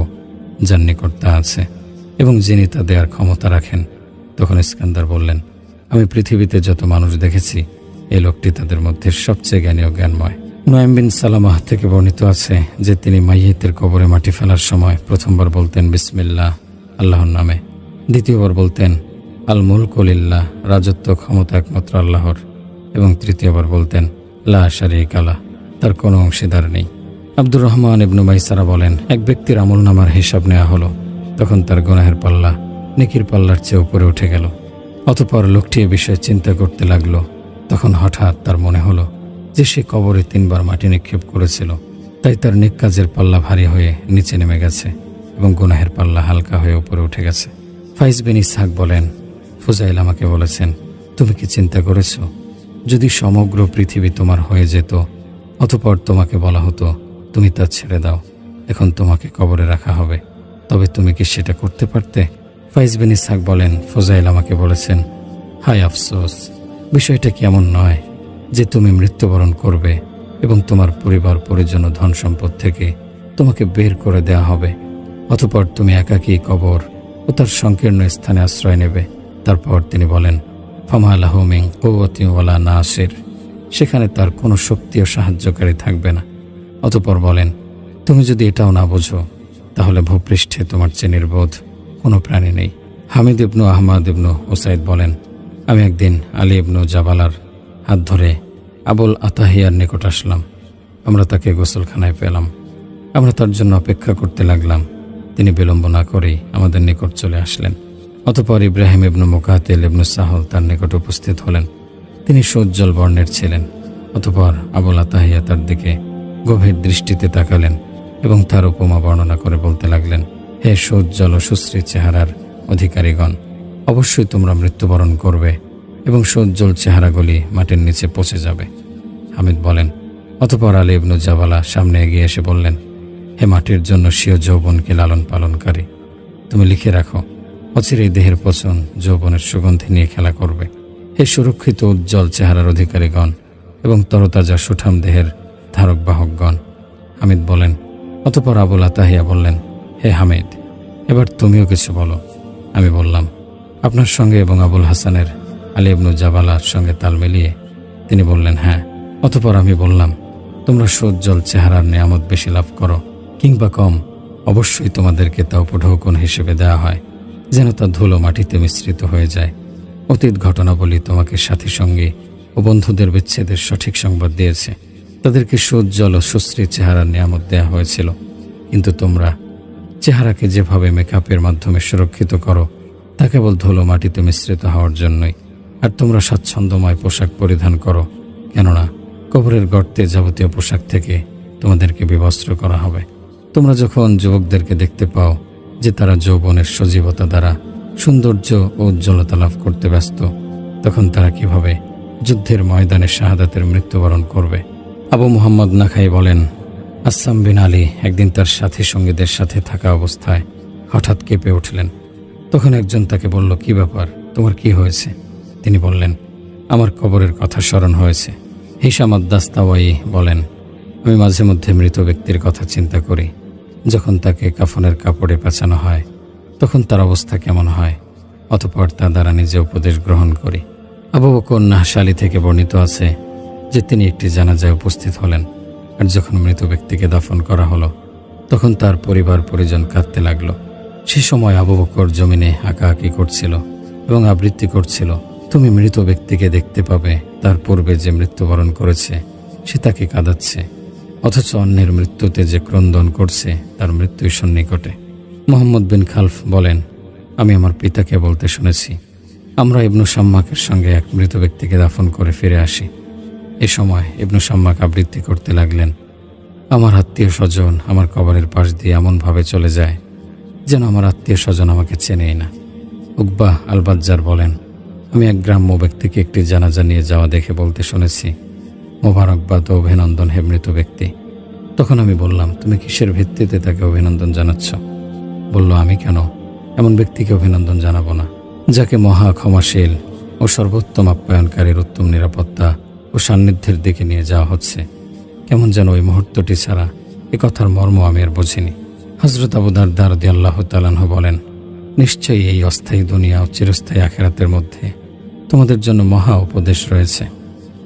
যার নিকট তা আছে এবং যিনি তা দেওয়ার ক্ষমতা রাখেন। তখন ইস্কান্দার বললেন, আমি পৃথিবীতে যত মানুষ দেখেছি, এই লোকটি তাদের মধ্যে সবচেয়ে জ্ঞানী ও জ্ঞানময়। নুয়াইম বিন সালামাহ থেকে বর্ণিত আছে যে তিনি মাইয়িতের কবরে মাটি ফেলার সময় প্রথমবার বলতেন বিসমিল্লাহ, আল্লাহর নামে। দ্বিতীয়বার বলতেন আল মুলকু লিল্লাহ, রাজত্ব ক্ষমতা একমাত্র আল্লাহর। এবং তৃতীয়বার বলতেন লা শারীকা লাহ, তার কোনো অংশীদার নেই। আব্দুর রহমান ইবনু মাইসারা বলেন, এক ব্যক্তির আমলনামার হিসাব নেওয়া হলো। তখন তার গুনাহের পাল্লা নেকির পাল্লার চেয়ে উপরে উঠে গেল। অতঃপর লোকটি এ বিষয়ে চিন্তা করতে লাগলো। তখন হঠাৎ তার মনে হলো যে সে কবরে 3 বার মাটি নিক্ষেপ করেছিল, তাই তার নেক কাজের পাল্লা ভারী হয়ে নিচে নেমে গেছে এবং গুনাহের পাল্লা হালকা হয়ে উপরে উঠে গেছে। ফাইজ বিন ইসহাক বলেন, ফুজাইল আমাকে বলেছেন, তুমি কি চিন্তা করেছ যদি সমগ্র পৃথিবী তোমার হয়ে যেত, অতঃপর তোমাকে বলা হতো তুমি তা ছেড়ে দাও, এখন তোমাকে কবরে রাখা হবে, তবে তুমি কি সেটা করতে পারতে? ফাইজ বিন ইসহাক বলেন, ফুজাইল আমাকে বলেছেন, হায় আফসোস, বিষয়টা কি এমন নয় যে তুমি মৃত্যুবরণ করবে এবং তোমার পরিবার পরিজন ও ধন সম্পদ থেকে তোমাকে বের করে দেয়া হবে, অতঃপর তুমি একাকী কবর ও তার সংকীর্ণ স্থানে আশ্রয় নেবে। তারপর তিনি বলেন, ফামা লাহু মিন কুওয়াতিন ওয়ালা নাসির, সেখানে তার কোনো শক্তি ও সাহায্যকারী থাকবে না। অতঃপর বলেন, তুমি যদি এটাও না বোঝো, তাহলে ভূপৃষ্ঠে তোমার চেয়ে নির্বোধ কোনো প্রাণী নেই। হামিদ ইবনু আহমদ ইবনু ওসাইদ বলেন, আমি একদিন আলী ইবনু জাবালার হাত ধরে আবুল আতাহিয়ার নিকট আসলাম। আমরা তাকে গোসলখানায় পেলাম। আমরা তার জন্য অপেক্ষা করতে লাগলাম। তিনি বিলম্ব না করেই আমাদের নিকট চলে আসলেন। অতঃপর ইব্রাহিম ইবনু মুকাতিল ইবনু সাহল তার নিকট উপস্থিত হলেন। তিনি সুজ্জ্বল বর্ণের ছিলেন। অতঃপর আবুল আতাহিয়া তার দিকে গভীর দৃষ্টিতে তাকালেন এবং তার উপমা বর্ণনা করে বলতে লাগলেন, হে সুজ্জ্বল ও সুশ্রী চেহারার অধিকারীগণ, অবশ্যই তোমরা মৃত্যুবরণ করবে এবং সুজ্জ্বল চেহারাগুলি মাটির নিচে পচে যাবে। হামিদ বলেন, অতঃপর আলী ইবনু জাবালা সামনে এগিয়ে এসে বললেন, হে মাটির জন্য স্বীয় যৌবনকে লালন পালনকারী, তুমি লিখে রাখো, অচিরেই দেহের পচন যৌবনের সুগন্ধি নিয়ে খেলা করবে। হে সুরক্ষিত উজ্জ্বল চেহারার অধিকারীগণ এবং তরতাজা সুঠাম দেহের ধারক বাহকগণ। হামিদ বলেন, অতঃপর আবুল আতাহিয়া বললেন, হে হামিদ, এবার তুমিও কিছু বলো। আমি বললাম, আপনার সঙ্গে এবং আবুল হাসানের আলী ইবনু জাবালার সঙ্গে তাল মিলিয়ে। তিনি বললেন, হ্যাঁ। অতঃপর আমি বললাম, তোমরা সুজ্জ্বল চেহারার নিয়ামত বেশি লাভ করো কিংবা কম, অবশ্যই তোমাদেরকে তা উপঢৌকন হিসেবে দেওয়া হয়, যেন তা ধুলো মাটিতে মিশ্রিত হয়ে যায়। অতীত ঘটনাবলী তোমাকে সাথী সঙ্গী ও বন্ধুদের বিচ্ছেদের সঠিক সংবাদ দিয়েছে। তাদেরকে সুজ্জ্বল ও সুশ্রী চেহারার নিয়ামত দেয়া হয়েছিল, কিন্তু তোমরা চেহারাকে যেভাবে মেকআপের মাধ্যমে সুরক্ষিত করো, তা কেবল ধুলো মাটিতে মিশ্রিত হওয়ার জন্যই। আর তোমরা স্বাচ্ছন্দ্যময় পোশাক পরিধান করো, কেননা কবরের গর্তে যাবতীয় পোশাক থেকে তোমাদেরকে বিবস্ত্র করা হবে। তোমরা যখন যুবকদেরকে দেখতে পাও যে তারা যৌবনের সজীবতা দ্বারা সৌন্দর্য ও উজ্জ্বলতা লাভ করতে ব্যস্ত, তখন তারা কিভাবে যুদ্ধের ময়দানে শাহাদাতের মৃত্যুবরণ করবে? আবু মুহাম্মদ নাখাই বলেন, আসসাম বিন আলী একদিন তার সাথী সঙ্গীদের সাথে থাকা অবস্থায় হঠাৎ কেঁপে উঠলেন। তখন একজন তাকে বলল, কি ব্যাপার, তোমার কি হয়েছে? তিনি বললেন, আমার কবরের কথা স্মরণ হয়েছে। হিশাম আদ-দাস্তাওয়াই বলেন, আমি মাঝে মধ্যে মৃত ব্যক্তির কথা চিন্তা করি। যখন তাকে কাফনের কাপড়ে পেঁচানো হয়, তখন তার অবস্থা কেমন হয়, অতঃপর তা দ্বারা নিজে উপদেশ গ্রহণ করি। আবু বকর নাহশালী থেকে বর্ণিত আছে যে তিনি একটি জানাজায় উপস্থিত হলেন, আর যখন মৃত ব্যক্তিকে দাফন করা হলো, তখন তার পরিবার পরিজন কাঁদতে লাগল। সে সময় আবু বকর জমিনে আঁকাআঁকি করছিল এবং আবৃত্তি করছিল, তুমি মৃত ব্যক্তিকে দেখতে পাবে, তার পূর্বে যে মৃত্যুবরণ করেছে সে তাকে কাঁদাচ্ছে, অথচ অন্যের মৃত্যুতে যে ক্রন্দন করছে তার মৃত্যুই সন্নিকটে। মোহাম্মদ বিন খালফ বলেন, আমি আমার পিতাকে বলতে শুনেছি, আমরা ইবনু শাম্মাকের সঙ্গে এক মৃত ব্যক্তিকে দাফন করে ফিরে আসি। এ সময় ইবনু শাম্মাক আবৃত্তি করতে লাগলেন, আমার আত্মীয় স্বজন আমার কবরের পাশ দিয়ে এমনভাবে চলে যায় যেন আমার আত্মীয় স্বজন আমাকে চেনেই না। উকবা আল বাজ্জার বলেন, আমি এক গ্রাম্য ব্যক্তিকে একটি জানাজা নিয়ে যাওয়া দেখে বলতে শুনেছি, মোবারকবাদ ও অভিনন্দন হে মৃত ব্যক্তি। তখন আমি বললাম, তুমি কিসের ভিত্তিতে তাকে অভিনন্দন জানাচ্ছ? বলল, আমি কেন এমন ব্যক্তিকে অভিনন্দন জানাবো না যাকে মহা ক্ষমাশীল ও সর্বোত্তম আপ্যায়নকারীর উত্তম নিরাপত্তা ও সান্নিধ্যের দিকে নিয়ে যাওয়া হচ্ছে। কেমন যেন ওই মুহূর্তটি ছাড়া এ কথার মর্ম আমি আর বুঝিনি। হযরত আবু দারদা রাদিয়াল্লাহু তাআলা আনহু বলেন, নিশ্চয়ই এই অস্থায়ী দুনিয়া ও চিরস্থায়ী আখিরাতের মধ্যে তোমাদের জন্য মহা উপদেশ রয়েছে।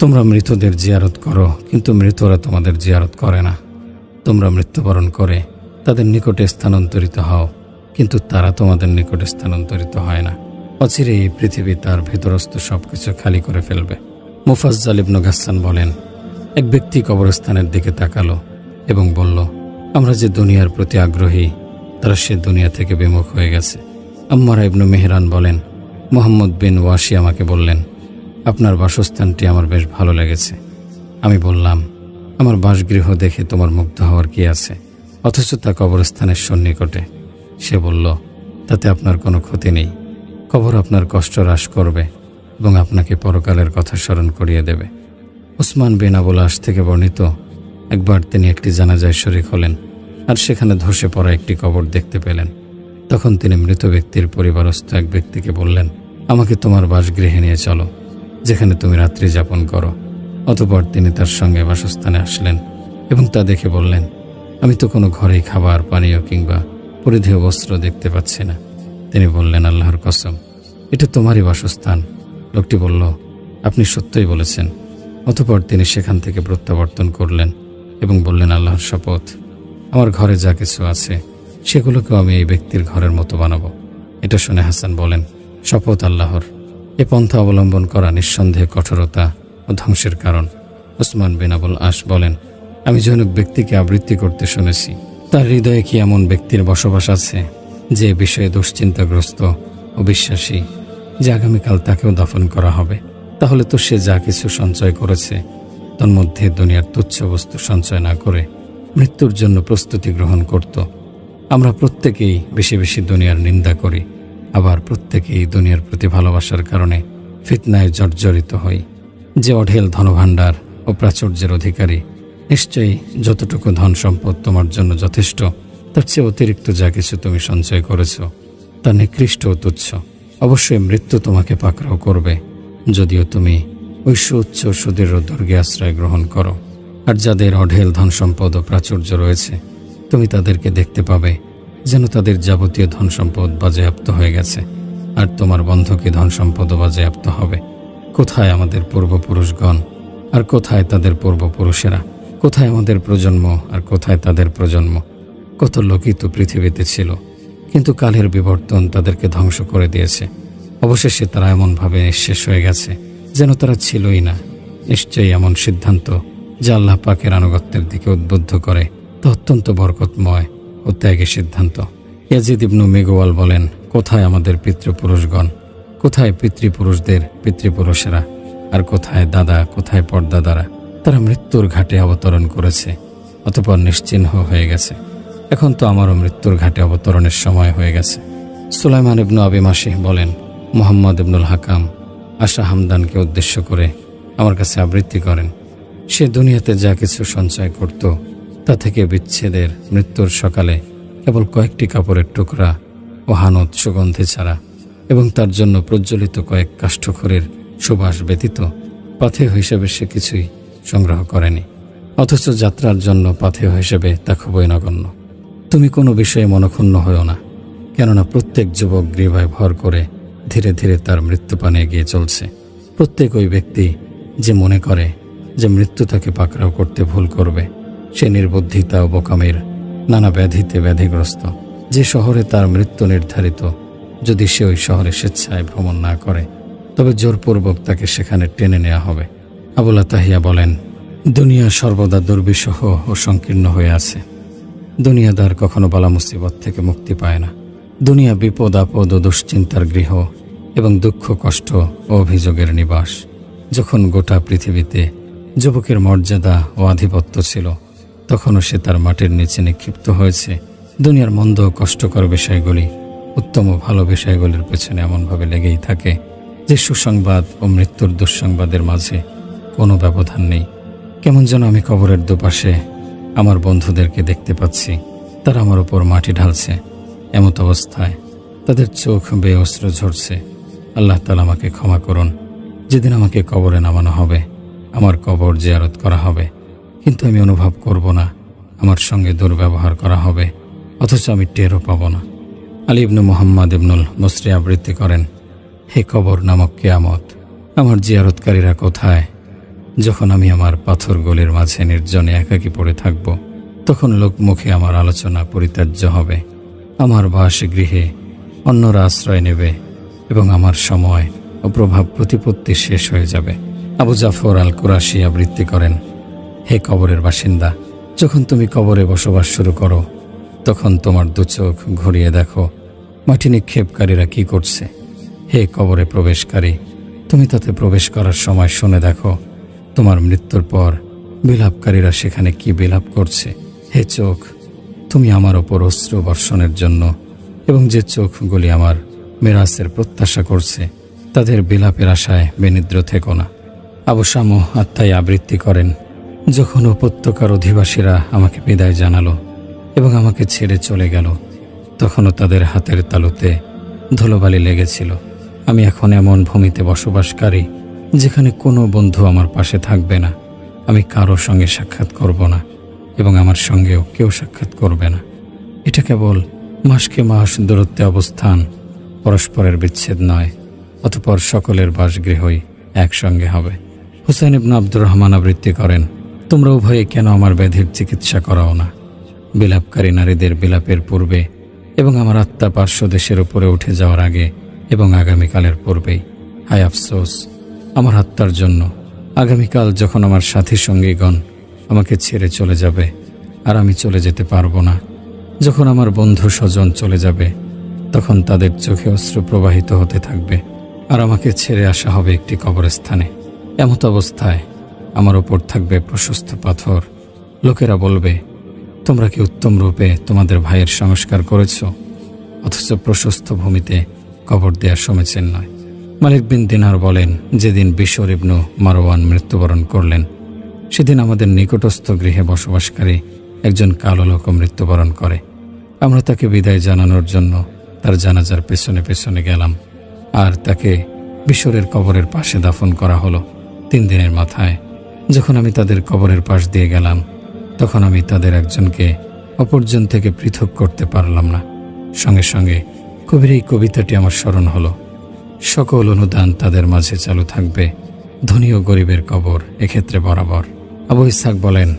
তোমরা মৃতদের জিয়ারত করো, কিন্তু মৃতরা তোমাদের জিয়ারত করে না। তোমরা মৃত্যুবরণ করে তাদের নিকটে স্থানান্তরিত হও, কিন্তু তারা তোমাদের নিকটে স্থানান্তরিত হয় না। অচিরে এই পৃথিবী তার ভেতরস্থ সবকিছু খালি করে ফেলবে। মুফাজ্জাল ইবনে গাসসান বলেন, এক ব্যক্তি কবরস্থানের দিকে তাকালো এবং বলল, আমরা যে দুনিয়ার প্রতি আগ্রহী তারা সে দুনিয়া থেকে বিমুখ হয়ে গেছে। আম্মার ইবনে মেহরান বলেন, মুহাম্মদ বিন ওয়াশি আমাকে বললেন, আপনার বাসস্থানটি আমার বেশ ভালো লেগেছে। আমি বললাম, আমার বাসগৃহ দেখে তোমার মুগ্ধ হওয়ার কি আছে, অথচ তা কবরস্থানের সন্নিকটে। সে বলল, তাতে আপনার কোনো ক্ষতি নেই। কবর আপনার কষ্ট হ্রাস করবে এবং আপনাকে পরকালের কথা স্মরণ করিয়ে দেবে। উসমান বিন আবুল আশ থেকে বর্ণিত, একবার তিনি একটি জানাজায় শরীক হলেন আর সেখানে ধসে পড়া একটি কবর দেখতে পেলেন। তখন তিনি মৃত ব্যক্তির পরিবারস্থ এক ব্যক্তিকে বললেন, আমাকে তোমার বাসগৃহে নিয়ে চলো, যেখানে তুমি রাত্রি যাপন করো। অতঃপর তিনি তার সঙ্গে বাসস্থানে আসলেন এবং তা দেখে বললেন, আমি তো কোনো ঘরেই খাবার পানীয় কিংবা পরিধেয় বস্ত্র দেখতে পাচ্ছি না। তিনি বললেন, আল্লাহর কসম, এটা তোমারই বাসস্থান। লোকটি বলল, আপনি সত্যই বলেছেন। অতঃপর তিনি সেখান থেকে প্রত্যাবর্তন করলেন এবং বললেন, আল্লাহর শপথ, আমার ঘরে যা কিছু আছে সেগুলোকেও আমি এই ব্যক্তির ঘরের মতো বানাবো। এটা শুনে হাসান বলেন, শপথ আল্লাহর, এ পন্থা অবলম্বন করা নিঃসন্দেহে কঠোরতা ও ধ্বংসের কারণ। উসমান বিন আবুল আশ বলেন, আমি জনক ব্যক্তিকে আবৃত্তি করতে শুনেছি, তার হৃদয়ে কি এমন ব্যক্তির বসবাস আছে যে বিষয়ে দুশ্চিন্তাগ্রস্ত ও বিশ্বাসী যে আগামীকাল তাকেও দাফন করা হবে? তাহলে তো সে যা কিছু সঞ্চয় করেছে তার মধ্যে দুনিয়ার তুচ্ছ বস্তু সঞ্চয় না করে মৃত্যুর জন্য প্রস্তুতি গ্রহণ করত। আমরা প্রত্যেকেই বেশি বেশি দুনিয়ার নিন্দা করি, আবার প্রত্যেকেই দুনিয়ার প্রতি ভালোবাসার কারণে ফিতনায় জর্জরিত হই। যে অঢেল ধনভাণ্ডার ও প্রাচুর্যের অধিকারী, নিশ্চয়ই যতটুকু ধন সম্পদ তোমার জন্য যথেষ্ট, তার চেয়ে অতিরিক্ত যা কিছু তুমি সঞ্চয় করেছ তা নিকৃষ্ট ও তুচ্ছ। অবশ্যই মৃত্যু তোমাকে পাকড়াও করবে, যদিও তুমি ওই সুউচ্চ সুদীর্ঘ দুর্গে আশ্রয় গ্রহণ করো। আর যাদের অঢেল ধন সম্পদ ও প্রাচুর্য রয়েছে, তুমি তাদেরকে দেখতে পাবে যেন তাদের যাবতীয় ধন সম্পদ বাজেয়াপ্ত হয়ে গেছে, আর তোমার বন্ধকি ধন সম্পদও বাজেয়াপ্ত হবে। কোথায় আমাদের পূর্বপুরুষগণ আর কোথায় তাদের পূর্বপুরুষেরা? কোথায় আমাদের প্রজন্ম আর কোথায় তাদের প্রজন্ম? কত লোকই তো পৃথিবীতে ছিল, কিন্তু কালের বিবর্তন তাদেরকে ধ্বংস করে দিয়েছে। অবশেষে তারা এমনভাবে নিঃশেষ হয়ে গেছে যেন তারা ছিলই না। নিশ্চয়ই এমন সিদ্ধান্ত যা আল্লাহ পাকের আনুগত্যের দিকে উদ্বুদ্ধ করে তা অত্যন্ত বরকতময় ও ত্যাগী সিদ্ধান্ত। ইয়াজিদ ইবনু মিগওয়াল বলেন, কোথায় আমাদের পিতৃপুরুষগণ? কোথায় পিতৃপুরুষদের পিতৃপুরুষেরা? আর কোথায় দাদা, কোথায় পর্দাদারা? তারা মৃত্যুর ঘাটে অবতরণ করেছে, অতঃপর নিশ্চিহ্ন হয়ে গেছে। এখন তো আমারও মৃত্যুর ঘাটে অবতরণের সময় হয়ে গেছে। সুলাইমান ইবনু আবি মাসিহ বলেন, মুহাম্মদ ইবনুল হাকাম আশা হামদানকে উদ্দেশ্য করে আমার কাছে আবৃত্তি করেন, সে দুনিয়াতে যা কিছু সঞ্চয় করত তা থেকে বিচ্ছেদের মৃত্যুর সকালে কেবল কয়েকটি কাপড়ের টুকরা ও হানত সুগন্ধি ছাড়া এবং তার জন্য প্রজ্বলিত কয়েক কাষ্ঠখড়ির সুবাস ব্যতীত পাথেয় হিসেবে সে কিছুই সংগ্রহ করেনি। অথচ যাত্রার জন্য পাথেয় হিসেবে তা খুবই নগণ্য। তুমি কোনো বিষয়ে মনক্ষুণ্ণ হও না, কেননা প্রত্যেক যুবক গ্রীবায় ভর করে ধীরে ধীরে তার মৃত্যু পানে এগিয়ে চলছে। প্রত্যেক ওই ব্যক্তি যে মনে করে যে মৃত্যু তাকে পাকড়াও করতে ভুল করবে, সে নির্বুদ্ধিতা ও বোকামির নানা ব্যাধিতে ব্যাধিগ্রস্ত। যে শহরে তার মৃত্যু নির্ধারিত, যদি সে ওই শহরে স্বেচ্ছায় ভ্রমণ না করে, তবে জোরপূর্বক তাকে সেখানে টেনে নেওয়া হবে। আবুল আতাহিয়া বলেন, দুনিয়া সর্বদা দুর্বিষহ ও সংকীর্ণ হয়ে আছে। দুনিয়াদার কখনো বালা মুসিবত থেকে মুক্তি পায় না। দুনিয়া বিপদ আপদ ও দুশ্চিন্তার গৃহ এবং দুঃখ কষ্ট ও অভিযোগের নিবাস। যখন গোটা পৃথিবীতে যুবকের মর্যাদা ও আধিপত্য ছিল, তখনও সে তার মাটির নিচে নিক্ষিপ্ত হয়েছে। দুনিয়ার মন্দ ও কষ্টকর বিষয়গুলি উত্তম ও ভালো বিষয়গুলির পেছনে এমনভাবে লেগেই থাকে যে সুসংবাদ ও মৃত্যুর দুঃসংবাদের মাঝে কোনো ব্যবধান নেই। কেমন যেন আমি কবরের দুপাশে আমার বন্ধুদেরকে দেখতে পাচ্ছি, তারা আমার উপর মাটি ঢালছে। এমত অবস্থায় তাদের চোখ বেয়ে অশ্রু ঝরছে। আল্লাহ তাআলা আমাকে ক্ষমা করুন। যেদিন আমাকে কবরে নামানো হবে, আমার কবর জিয়ারত করা হবে, কিন্তু আমি অনুভব করব না আমার সঙ্গে দুর্ব্যবহার করা হবে, অথচ আমি টেরও পাব না। আলী ইবনে মুহাম্মদ ইবনুল মুসরি আবৃত্তি করেন, হে কবর নামক কিয়ামত, আমার জিয়ারতকারীরা কোথায়? যখন আমি আমার পাথর গলির মাঝে নির্জনে একাকী পড়ে থাকব, তখন লোকমুখে আমার আলোচনা পরিত্যাজ্য হবে। আমার বাসগৃহে অন্যরা আশ্রয় নেবে এবং আমার সময় ও প্রভাব প্রতিপত্তি শেষ হয়ে যাবে। আবু জাফর আল কুরাশি আবৃত্তি করেন, হে কবরের বাসিন্দা, যখন তুমি কবরে বসবাস শুরু করো, তখন তোমার দু চোখ ঘুরিয়ে দেখো মাটি নিক্ষেপকারীরা কি করছে। হে কবরে প্রবেশকারী, তুমি তাতে প্রবেশ করার সময় শুনে দেখো তোমার মৃত্যুর পর বিলাপকারীরা সেখানে কি বিলাপ করছে। হে চোখ, তুমি আমার ওপর অশ্রু বর্ষণের জন্য এবং যে চোখগুলি আমার মিরাসের প্রত্যাশা করছে, তাদের বিলাপের আশায় বেনিদ্র থেকো না। আবু শামু আত্মাই আবৃত্তি করেন, যখন উপত্যকার অধিবাসীরা আমাকে বিদায় জানালো এবং আমাকে ছেড়ে চলে গেল, তখনও তাদের হাতের তালুতে ধুলোবালি লেগেছিল। আমি এখন এমন ভূমিতে বসবাসকারী যেখানে কোনো বন্ধু আমার পাশে থাকবে না। আমি কারো সঙ্গে সাক্ষাৎ করব না এবং আমার সঙ্গেও কেউ সাক্ষাৎ করবে না। এটা কেবল মাসকে মাস দূরত্বে অবস্থান, পরস্পরের বিচ্ছেদ নয়। অতঃপর সকলের বাসগৃহই একসঙ্গে হবে। হুসাইন ইবনে আব্দুর রহমান আবৃত্তি করেন, তোমরা উভয়ে কেন আমার ব্যাধির চিকিৎসা করাও না? বিলাপকারী নারীদের বিলাপের পূর্বে এবং আমার আত্মা পার্শ্বদেশের উপরে উঠে যাওয়ার আগে এবং আগামীকালের পূর্বেই। হায় আফসোস আমার আত্মার জন্য। আগামীকাল যখন আমার সাথী সঙ্গীগণ আমাকে ছেড়ে চলে যাবে আর আমি চলে যেতে পারবো না, যখন আমার বন্ধু স্বজন চলে যাবে, তখন তাদের চোখে অশ্রু প্রবাহিত হতে থাকবে আর আমাকে ছেড়ে আসা হবে একটি কবরস্থানে। এমত অবস্থায় আমার ওপর থাকবে প্রশস্ত পাথর। লোকেরা বলবে, তোমরা কি উত্তম রূপে তোমাদের ভাইয়ের সংস্কার করেছ, অথচ প্রশস্ত ভূমিতে কবর দেয়া সমীচীন নয়। মালিক বিন দিনার বলেন, যেদিন বিশর ইবনু মারওয়ান মৃত্যুবরণ করলেন, সেদিন আমাদের নিকটস্থ গৃহে বসবাসকারী একজন কালো লোক মৃত্যুবরণ করে। আমরা তাকে বিদায় জানানোর জন্য তার জানাজার পেছনে পেছনে গেলাম, আর তাকে বিশরের কবরের পাশে দাফন করা হলো। 3 দিনের মাথায় যখন আমি তাদের কবরের পাশ দিয়ে গেলাম, তখন আমি তাদের একজনকে অপরজন থেকে পৃথক করতে পারলাম না। সঙ্গে সঙ্গে কবির এই কবিতাটি আমার স্মরণ হলো, সকল অনুদান তাদের মাঝে চালু থাকবে, ধনী ও গরিবের কবর এক্ষেত্রে বরাবর। আবু ইসহাক বলেন,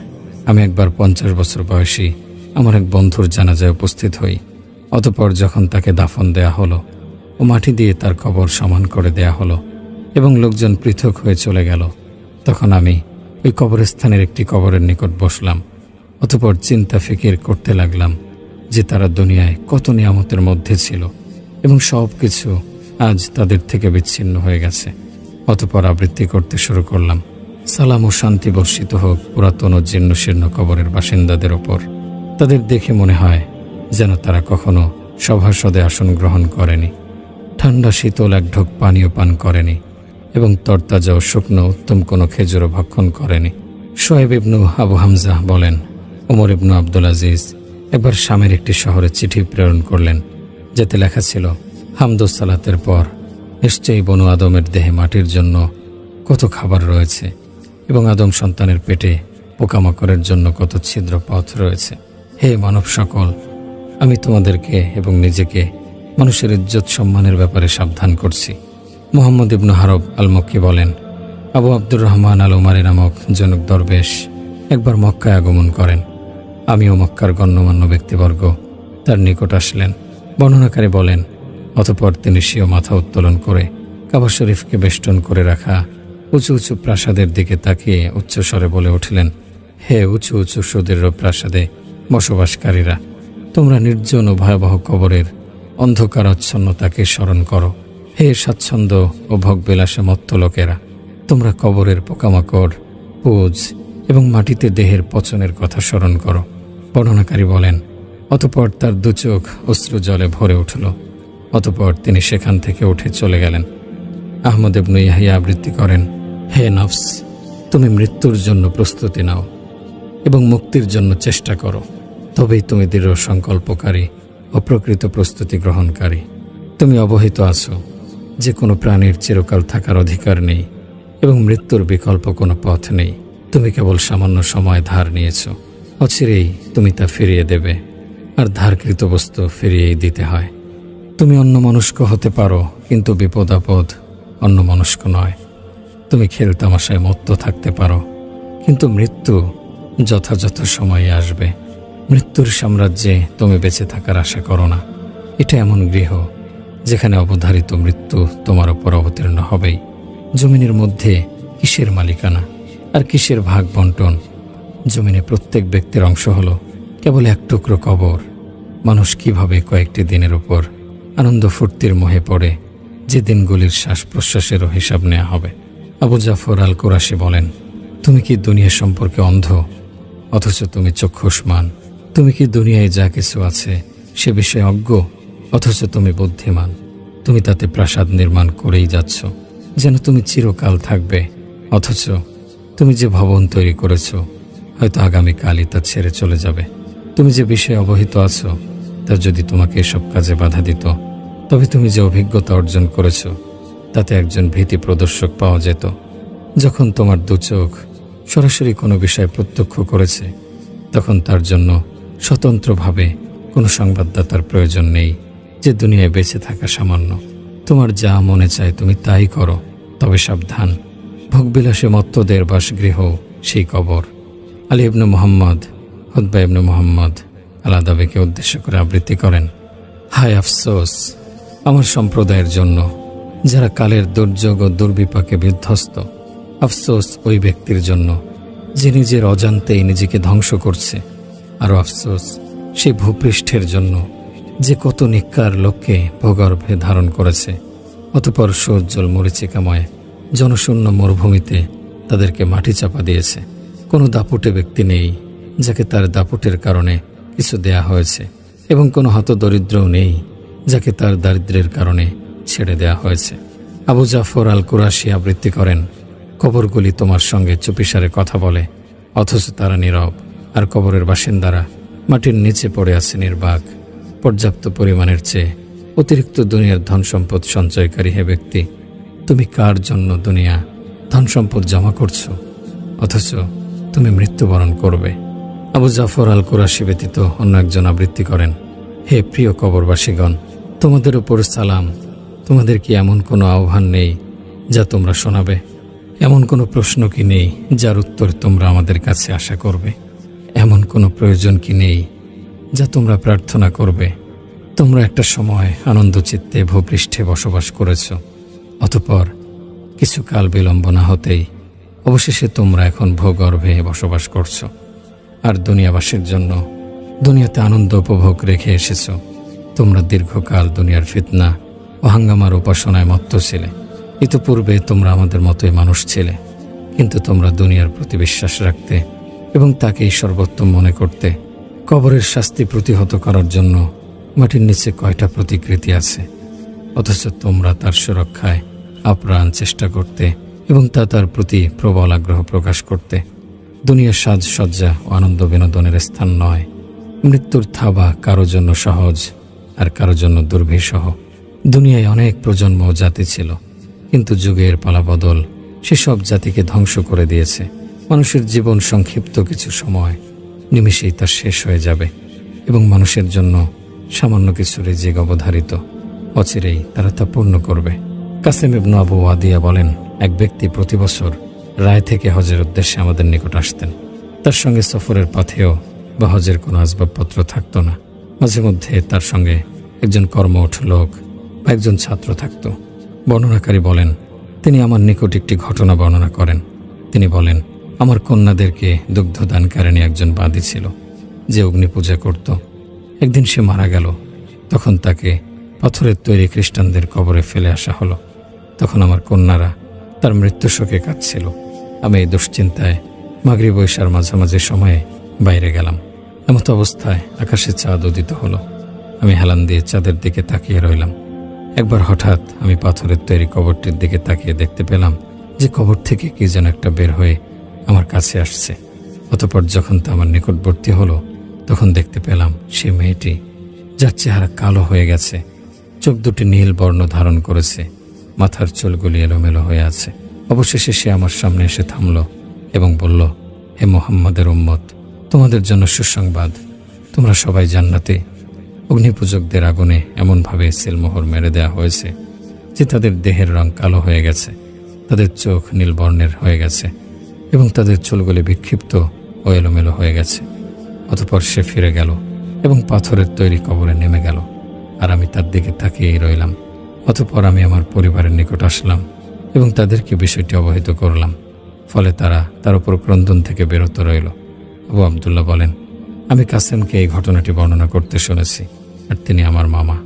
আমি একবার 50 বছর বয়সী আমার এক বন্ধুর জানাজায় উপস্থিত হই। অতঃপর যখন তাকে দাফন দেয়া হলো ও মাটি দিয়ে তার কবর সমান করে দেয়া হলো এবং লোকজন পৃথক হয়ে চলে গেল, তখন আমি ওই কবরস্থানের একটি কবরের নিকট বসলাম। অতঃপর চিন্তা ফিকির করতে লাগলাম যে তারা দুনিয়ায় কত নিয়ামতের মধ্যে ছিল এবং সব কিছু আজ তাদের থেকে বিচ্ছিন্ন হয়ে গেছে। অতঃপর আবৃত্তি করতে শুরু করলাম, সালাম ও শান্তি বর্ষিত হোক পুরাতন ও জীর্ণশীর্ণ কবরের বাসিন্দাদের ওপর। তাদের দেখে মনে হয় যেন তারা কখনো সভাসদে আসন গ্রহণ করেনি, ঠান্ডা শীতল এক ঢোক পানীয় পান করেনি এবং তরতাজা ও শুকনো উত্তম কোনো খেজুরও ভক্ষণ করেনি। শোয়েব ইবনু আবু হামজা বলেন, ওমর ইবনু আব্দুল আজিজ একবার শামের একটি শহরে চিঠি প্রেরণ করলেন, যাতে লেখা ছিল, হামদ ও সালাতের পর নিশ্চয়ই বনু আদমের দেহে মাটির জন্য কত খাবার রয়েছে এবং আদম সন্তানের পেটে পোকামাকড়ের জন্য কত ছিদ্র পথ রয়েছে। হে মানব সকল, আমি তোমাদেরকে এবং নিজেকে মানুষের ইজ্জত সম্মানের ব্যাপারে সাবধান করছি। মুহাম্মদ ইবনু হারব আল মক্কি বলেন, আবু আব্দুর রহমান আল উমারি নামক জনক দরবেশ একবার মক্কায় আগমন করেন। আমিও মক্কার গণ্যমান্য ব্যক্তিবর্গ তার নিকট আসলেন। বর্ণনাকারী বলেন, অতঃপর তিনি স্বীয় মাথা উত্তোলন করে কাবা শরীফকে বেষ্টন করে রাখা উঁচু উঁচু প্রাসাদের দিকে তাকিয়ে উচ্চস্বরে বলে উঠলেন, হে উঁচু উঁচু সুদীর্ঘ প্রাসাদে বসবাসকারীরা, তোমরা নির্জন ও ভয়াবহ কবরের অন্ধকারাচ্ছন্নতাকে স্মরণ করো। হে স্বাচ্ছন্দ্য ও ভোগবিলাসে মত্ত লোকেরা, তোমরা কবরের পোকামাকড় পোজ এবং মাটিতে দেহের পচনের কথা স্মরণ করো। বর্ণনাকারী বলেন, অতঃপর তার দু চোখ অশ্রু জলে ভরে উঠল। অতঃপর তিনি সেখান থেকে উঠে চলে গেলেন। আহমদ ইবনে ইয়াহিয়া আবৃত্তি করেন, হে নফস, তুমি মৃত্যুর জন্য প্রস্তুতি নাও এবং মুক্তির জন্য চেষ্টা করো, তবেই তুমি দৃঢ় সংকল্পকারী ও প্রকৃত প্রস্তুতি গ্রহণকারী। তুমি অবহিত আছো যে কোনো প্রাণীর চিরকাল থাকার অধিকার নেই এবং মৃত্যুর বিকল্প কোনো পথ নেই। তুমি কেবল সামান্য সময় ধার নিয়েছ, অচিরেই তুমি তা ফিরিয়ে দেবে, আর ধারকৃত বস্তু ফিরিয়েই দিতে হয়। তুমি অন্যমনস্ক হতে পারো, কিন্তু বিপদ আপদ অন্যমনস্ক নয়। তুমি খেলতামাশায় মত্ত থাকতে পারো, কিন্তু মৃত্যু যথাযথ সময়ে আসবে। মৃত্যুর সাম্রাজ্যে তুমি বেঁচে থাকার আশা করো না। এটা এমন গৃহ যেখানে অবধারিত মৃত্যু তোমার উপর অবতীর্ণ হবেই। জমিনের মধ্যে কিসের মালিকানা আর কিসের ভাগ বন্টন? জমিনে প্রত্যেক ব্যক্তির অংশ হলো কেবল এক টুকরো কবর। মানুষ কিভাবে কয়েকটি দিনের উপর আনন্দ ফুর্তির মোহে পড়ে, যে দিনগুলির শ্বাস প্রশ্বাসেরও হিসাব নেওয়া হবে। আবু জাফর আল কুরাশি বলেন, তুমি কি দুনিয়া সম্পর্কে অন্ধ অথচ তুমি চক্ষুষ্মান? তুমি কি দুনিয়ায় যা কিছু আছে সে বিষয়ে অজ্ঞ অথচ তুমি বুদ্ধিমান? তুমি তাতে প্রাসাদ নির্মাণ করেই যাচ্ছ যেন তুমি চিরকাল থাকবে, অথচ তুমি যে ভবন তৈরি করেছ হয়তো আগামীকালই তা ছেড়ে চলে যাবে। তুমি যে বিষয়ে অবহিত আছো তা যদি তোমাকে এসব কাজে বাধা দিত, তবে তুমি যে অভিজ্ঞতা অর্জন করেছ তাতে একজন ভীতি প্রদর্শক পাওয়া যেত। যখন তোমার দু চোখ সরাসরি কোনো বিষয় প্রত্যক্ষ করেছে, তখন তার জন্য স্বতন্ত্রভাবে কোনো সংবাদদাতার প্রয়োজন নেই যে দুনিয়ায় বেঁচে থাকা সামান্য। তোমার যা মনে চায় তুমি তাই করো, তবে সাবধান, ভোগবিলাসে মত্তদের বাসগৃহ সেই কবর। আলী ইবনে মুহাম্মদ হুতবা ইবনে মুহাম্মদ আলাদাবেকে উদ্দেশ্য করে আবৃত্তি করেন, হায় আফসোস আমার সম্প্রদায়ের জন্য যারা কালের দুর্যোগ ও দুর্বিপাকে বিধ্বস্ত। আফসোস ওই ব্যক্তির জন্য যে নিজের অজান্তেই নিজেকে ধ্বংস করছে। আরও আফসোস সেই ভূপৃষ্ঠের জন্য যে কত নিকার লোককে ভূগর্ভে ধারণ করেছে, অতঃপর সৌজ্জ্বল মরিচিকাময় জনশূন্য মরুভূমিতে তাদেরকে মাটি চাপা দিয়েছে। কোনো দাপুটে ব্যক্তি নেই যাকে তার দাপুটের কারণে কিছু দেয়া হয়েছে, এবং কোনো হতদরিদ্রও নেই যাকে তার দারিদ্র্যের কারণে ছেড়ে দেয়া হয়েছে। আবু জাফর আল কুরাশি আবৃত্তি করেন, কবরগুলি তোমার সঙ্গে চুপিসারে কথা বলে, অথচ তারা নীরব, আর কবরের বাসিন্দারা মাটির নিচে পড়ে আছে নির্বাক। পর্যাপ্ত পরিমাণের চেয়ে অতিরিক্ত দুনিয়ার ধন সম্পদ সঞ্চয়কারী হে ব্যক্তি, তুমি কার জন্য দুনিয়া ধন সম্পদ জমা করছো, অথচ তুমি মৃত্যুবরণ করবে। আবু জাফর আল কুরাশি ব্যতীত অন্য একজন আবৃত্তি করেন, হে প্রিয় কবরবাসীগণ, তোমাদের উপর সালাম। তোমাদের কি এমন কোনো আহ্বান নেই যা তোমরা শোনাবে? এমন কোনো প্রশ্ন কি নেই যার উত্তর তোমরা আমাদের কাছে আশা করবে? এমন কোনো প্রয়োজন কি নেই যা তোমরা প্রার্থনা করবে? তোমরা একটা সময় আনন্দচিত্তে ভূপৃষ্ঠে বসবাস করেছ, অতঃপর কিছু কাল বিলম্ব না হতেই অবশেষে তোমরা এখন ভূগর্ভে বসবাস করছো, আর দুনিয়াবাসীর জন্য দুনিয়াতে আনন্দ উপভোগ রেখে এসেছ। তোমরা দীর্ঘকাল দুনিয়ার ফিতনা ও হাঙ্গামার উপাসনায় মত্ত ছিলে। ইতিপূর্বে তোমরা আমাদের মতোই মানুষ ছিলে, কিন্তু তোমরা দুনিয়ার প্রতি বিশ্বাস রাখতে এবং তাকেই সর্বোত্তম মনে করতে। কবরের শাস্তি প্রতিহত করার জন্য মাটির নিচে কয়টা প্রতিকৃতি আছে, অথচ তোমরা তার সুরক্ষায় আপ্রাণ চেষ্টা করতে এবং তার প্রতি প্রবল আগ্রহ প্রকাশ করতে। দুনিয়ার সাজসজ্জা ও আনন্দ বিনোদনের স্থান নয়। মৃত্যুর থাবা কারো জন্য সহজ আর কারো জন্য দুর্বিষহ। দুনিয়ায় অনেক প্রজন্ম ও জাতি ছিল, কিন্তু যুগের পালাবদল সেসব জাতিকে ধ্বংস করে দিয়েছে। মানুষের জীবন সংক্ষিপ্ত কিছু সময়, নিমিষেই তা শেষ হয়ে যাবে, এবং মানুষের জন্য সামান্য কিছু রিজিক অবধারিত, অচিরেই তারা তা পূর্ণ করবে। কাসেম ইবনে আবু ওয়াদিয়া বলেন, এক ব্যক্তি প্রতি বছর রায় থেকে হজের উদ্দেশ্যে আমাদের নিকট আসতেন। তার সঙ্গে সফরের পথেও বা হজের কোনো আসবাবপত্র থাকত না। মাঝে মধ্যে তার সঙ্গে একজন কর্মঠ লোক বা একজন ছাত্র থাকত। বর্ণনাকারী বলেন, তিনি আমার নিকট একটি ঘটনা বর্ণনা করেন। তিনি বলেন, আমার কন্যাদেরকে দুগ্ধদানকারিণী একজন বাদী ছিল যে অগ্নি পূজা করত। একদিন সে মারা গেল। তখন তাকে পাথরের তৈরি খ্রিস্টানদের কবরে ফেলে আসা হলো। তখন আমার কন্যারা তার মৃত্যু শোকে কাঁদছিল। আমি এই দুশ্চিন্তায় মাগরিব ঈশার মাঝামাঝি সময়ে বাইরে গেলাম। এমত অবস্থায় আকাশে চাঁদ উদিত হলো। আমি হেলান দিয়ে চাঁদের দিকে তাকিয়ে রইলাম। একবার হঠাৎ আমি পাথরের তৈরি কবরটির দিকে তাকিয়ে দেখতে পেলাম যে কবর থেকে কি যেন একটা বের হয়ে আমার কাছে আসছে। অতঃপর যখন তা আমার নিকটবর্তী হলো, তখন দেখতে পেলাম সে মেয়েটি, যার চেহারা কালো হয়ে গেছে, চোখ দুটি নীল বর্ণ ধারণ করেছে, মাথার চুলগুলি এলোমেলো হয়ে আছে। অবশেষে সে আমার সামনে এসে থামল এবং বলল, হে মুহাম্মদের উম্মত, তোমাদের জন্য সুসংবাদ, তোমরা সবাই জান্নাতে। অগ্নিপূজকদের আগুনে এমনভাবে সিলমোহর মেরে দেওয়া হয়েছে যে তাদের দেহের রং কালো হয়ে গেছে, তাদের চোখ নীল বর্ণের হয়ে গেছে এবং তাদের চুলগুলি বিক্ষিপ্ত ও এলোমেলো হয়ে গেছে। অতঃপর সে ফিরে গেল এবং পাথরের তৈরি কবরে নেমে গেল, আর আমি তার দিকে তাকিয়েই রইলাম। অতঃপর আমি আমার পরিবারের নিকট আসলাম এবং তাদেরকে বিষয়টি অবহিত করলাম। ফলে তারা তার উপর ক্রন্দন থেকে বিরত রইল। আবু আবদুল্লাহ বলেন, আমি কাসেমকে এই ঘটনাটি বর্ণনা করতে শুনেছি, আর তিনি আমার মামা।